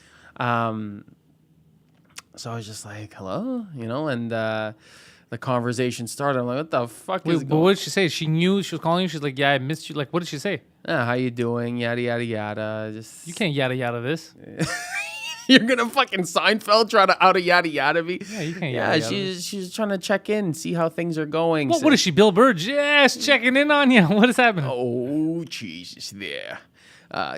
so I was just like, hello, and the conversation started. I'm like, what the fuck is But going on? what did she say? She knew she was calling you. She's like, yeah, I missed you. Like, what did she say? How you doing? Yada, yada, yada. Just You can't yada yada this. You're gonna fucking Seinfeld try to out a yada yada me. Yeah, you can't Yeah, yada yada. she's trying to check in, see how things are going. What is she, Bill Burr? Yes, checking in on you. What is happening? Oh, Jesus, there.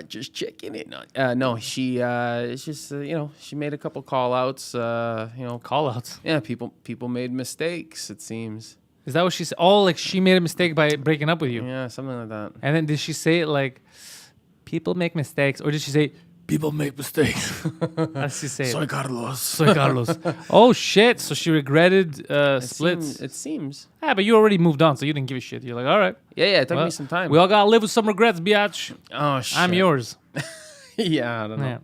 Just checking in on. No, she it's just she made a couple call outs. Call outs. Yeah, people made mistakes. It seems. Is that what she said? Oh, like she made a mistake by breaking up with you. Yeah, something like that. And then did she say it like, people make mistakes? Or did she say, people make mistakes? How did she say Soy it? Carlos. Soy Carlos. Oh, shit. So she regretted splits. It seems. Yeah, but you already moved on, so you didn't give a shit. You're like, all right. Yeah. It took well, me some time. We all got to live with some regrets, biatch. Oh shit. I'm yours. Yeah, I don't know. Yeah.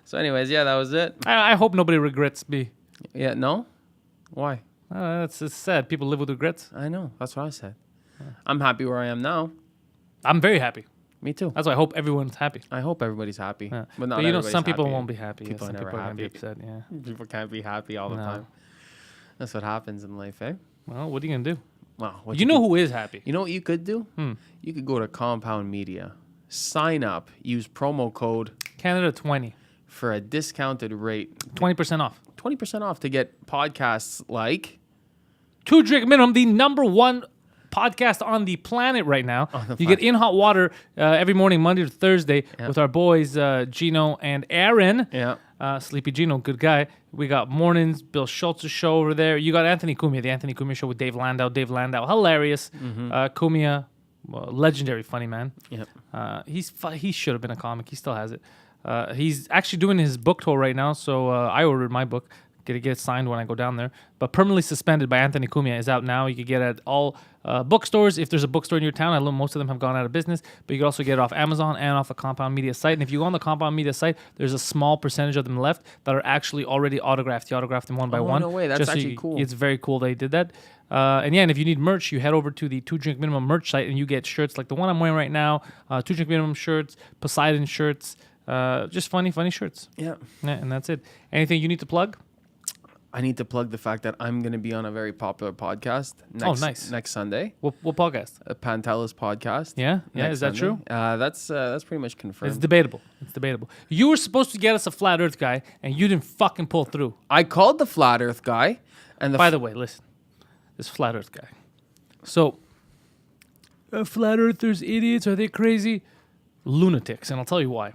So, anyways, yeah, that was it. I hope nobody regrets B. Yeah, no? Why? It's sad. People live with regrets. I know. That's what I said. I'm happy where I am now. I'm very happy. Me too. That's why I hope everyone's happy. I hope everybody's happy. Yeah. But not But everybody's some people happy. won't be happy. People Some are never people are going to be happy. upset. Yeah. People can't be happy all the No. time. That's what happens in life, eh? Well, what are you going to do? Wow. You know who is happy? You know what you could do? You could go to Compound Media, sign up, use promo code Canada 20. for a discounted rate, 20% off. 20% off to get podcasts like 2 Drink Minimum, the number one podcast on the planet right now. You get In Hot Water every morning, Monday to Thursday, with our boys Gino and Aaron. Yeah. Sleepy Gino, good guy. We got mornings, Bill Schultz's show over there. You got Anthony Cumia, the Anthony Cumia show with Dave Landau. Dave Landau, hilarious. Cumia, legendary funny man. Yeah. He should have been a comic. He still has it. He's actually doing his book tour right now, so I ordered my book. Get it signed when I go down there. But Permanently Suspended by Anthony Cumia is out now. You can get it at all bookstores. If there's a bookstore in your town, I know most of them have gone out of business, but you can also get it off Amazon and off the Compound Media site. And if you go on the Compound Media site, there's a small percentage of them left that are actually already autographed. You autographed them one by one. No way. That's actually cool. It's very cool they did that. And if you need merch, you head over to the 2 Drink Minimum merch site and you get shirts like the one I'm wearing right now, 2 Drink Minimum shirts, Poseidon shirts, just funny shirts. Yeah. And that's it. Anything you need to plug? I need to plug the fact that I'm going to be on a very popular podcast nice. next Sunday. What podcast? A Pantelis Podcast. Yeah? next Is that Sunday. true? That's pretty much confirmed. It's debatable. You were supposed to get us a flat earth guy, and you didn't fucking pull through. I called the Flat Earth guy. And By the way, listen. This flat earth guy. So, flat earthers, idiots, are they crazy? Lunatics, and I'll tell you why.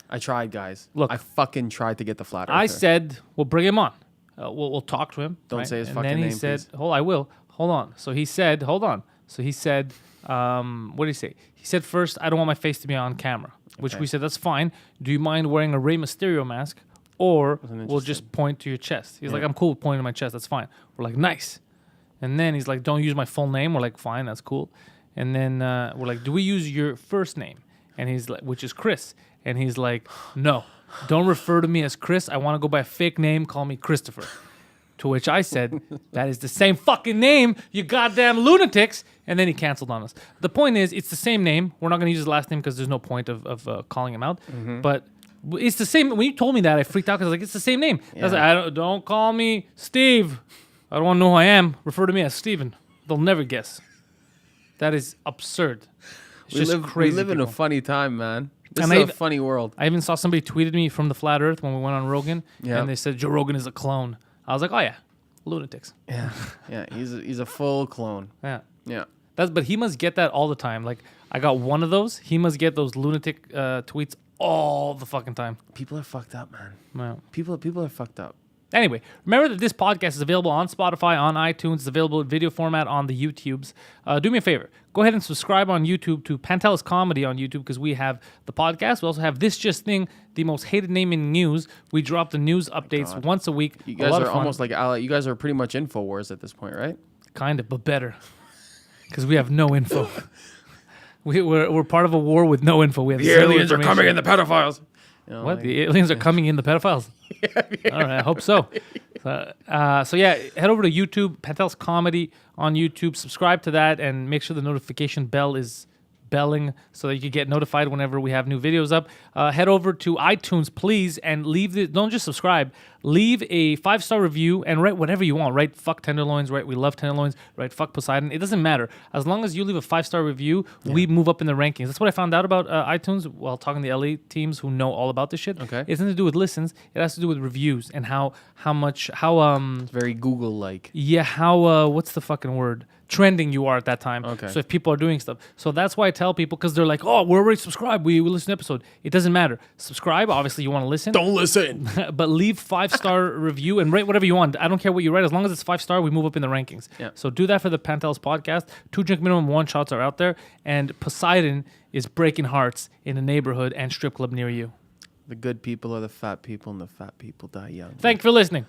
I tried, guys. Look. I fucking tried to get the Flat Earther. I said, we'll bring him on. We'll talk to him. Don't say his and fucking then he name, said, please. I will. Hold on. So he said, hold on. So he said, what did he say? He said, first, I don't want my face to be on camera, which Okay. we said, that's fine. Do you mind wearing a Rey Mysterio mask? Or we'll just point to your chest. He's like, I'm cool with pointing to my chest. That's fine. We're like, nice. And then he's like, don't use my full name. We're like, fine, that's cool. And then we're like, do we use your first name? And he's like, which is Chris. And he's like, no, don't refer to me as Chris. I want to go by a fake name. Call me Christopher. To which I said, that is the same fucking name, you goddamn lunatics. And then he canceled on us. The point is, it's the same name. We're not going to use his last name because there's no point of calling him out. But it's the same. When you told me that, I freaked out because I was like, it's the same name. I was like, don't call me Steve. I don't want to know who I am. Refer to me as Steven. They'll never guess. That is absurd. It's just crazy. We live in a people. funny time, man. This And is I a even- funny world. I even saw somebody tweeted me from the Flat Earth when we went on Rogan, Yeah. and they said Joe Rogan is a clone. I was like, oh yeah, lunatics. Yeah. Yeah, he's a full clone. Yeah. Yeah. But he must get that all the time. Like, I got one of those. He must get those lunatic tweets all the fucking time. People are fucked up, man. Wow. People are fucked up. Anyway, remember that this podcast is available on Spotify, on iTunes. It's available in video format on the YouTubes. Do me a favor. Go ahead and subscribe on YouTube to Pantelis Comedy on YouTube because we have the podcast. We also have This Just Thing, the most hated name in news. We drop the news updates once a week. You guys are almost like you guys are pretty much InfoWars at this point, right? Kind of, but better because we have no info. We're part of a war with no info. We have the aliens are coming in the pedophiles. What? The aliens are coming in the pedophiles? Yeah. All right, I hope so. So yeah, head over to YouTube, Pantelis Comedy on YouTube. Subscribe to that and make sure the notification bell is belling so that you can get notified whenever we have new videos up. Head over to iTunes, please, and don't just subscribe. Leave a 5-star review and write whatever you want. Write fuck tenderloins, write we love tenderloins, write fuck Poseidon. It doesn't matter. As long as you leave a 5-star review, we move up in the rankings. That's what I found out about iTunes while talking to the LA teams who know all about this shit. Okay. It has nothing to do with listens. It has to do with reviews and how it's very Google-like. Yeah, how what's the fucking word? Trending you are at that time. Okay. So if people are doing stuff. So that's why I tell people, because they're like, oh, we're already subscribed. We listen to episode. It doesn't matter. Subscribe. Obviously, you want to listen. Don't listen. But leave 5-star review and rate whatever you want. I don't care what you write. As long as it's 5-star, we move up in the rankings. Yeah. So do that for the Pantelis podcast. 2 drink minimum, 1 shots are out there. And Poseidon is breaking hearts in a neighborhood and strip club near you. The good people are the fat people, and the fat people die young. Thank you for listening.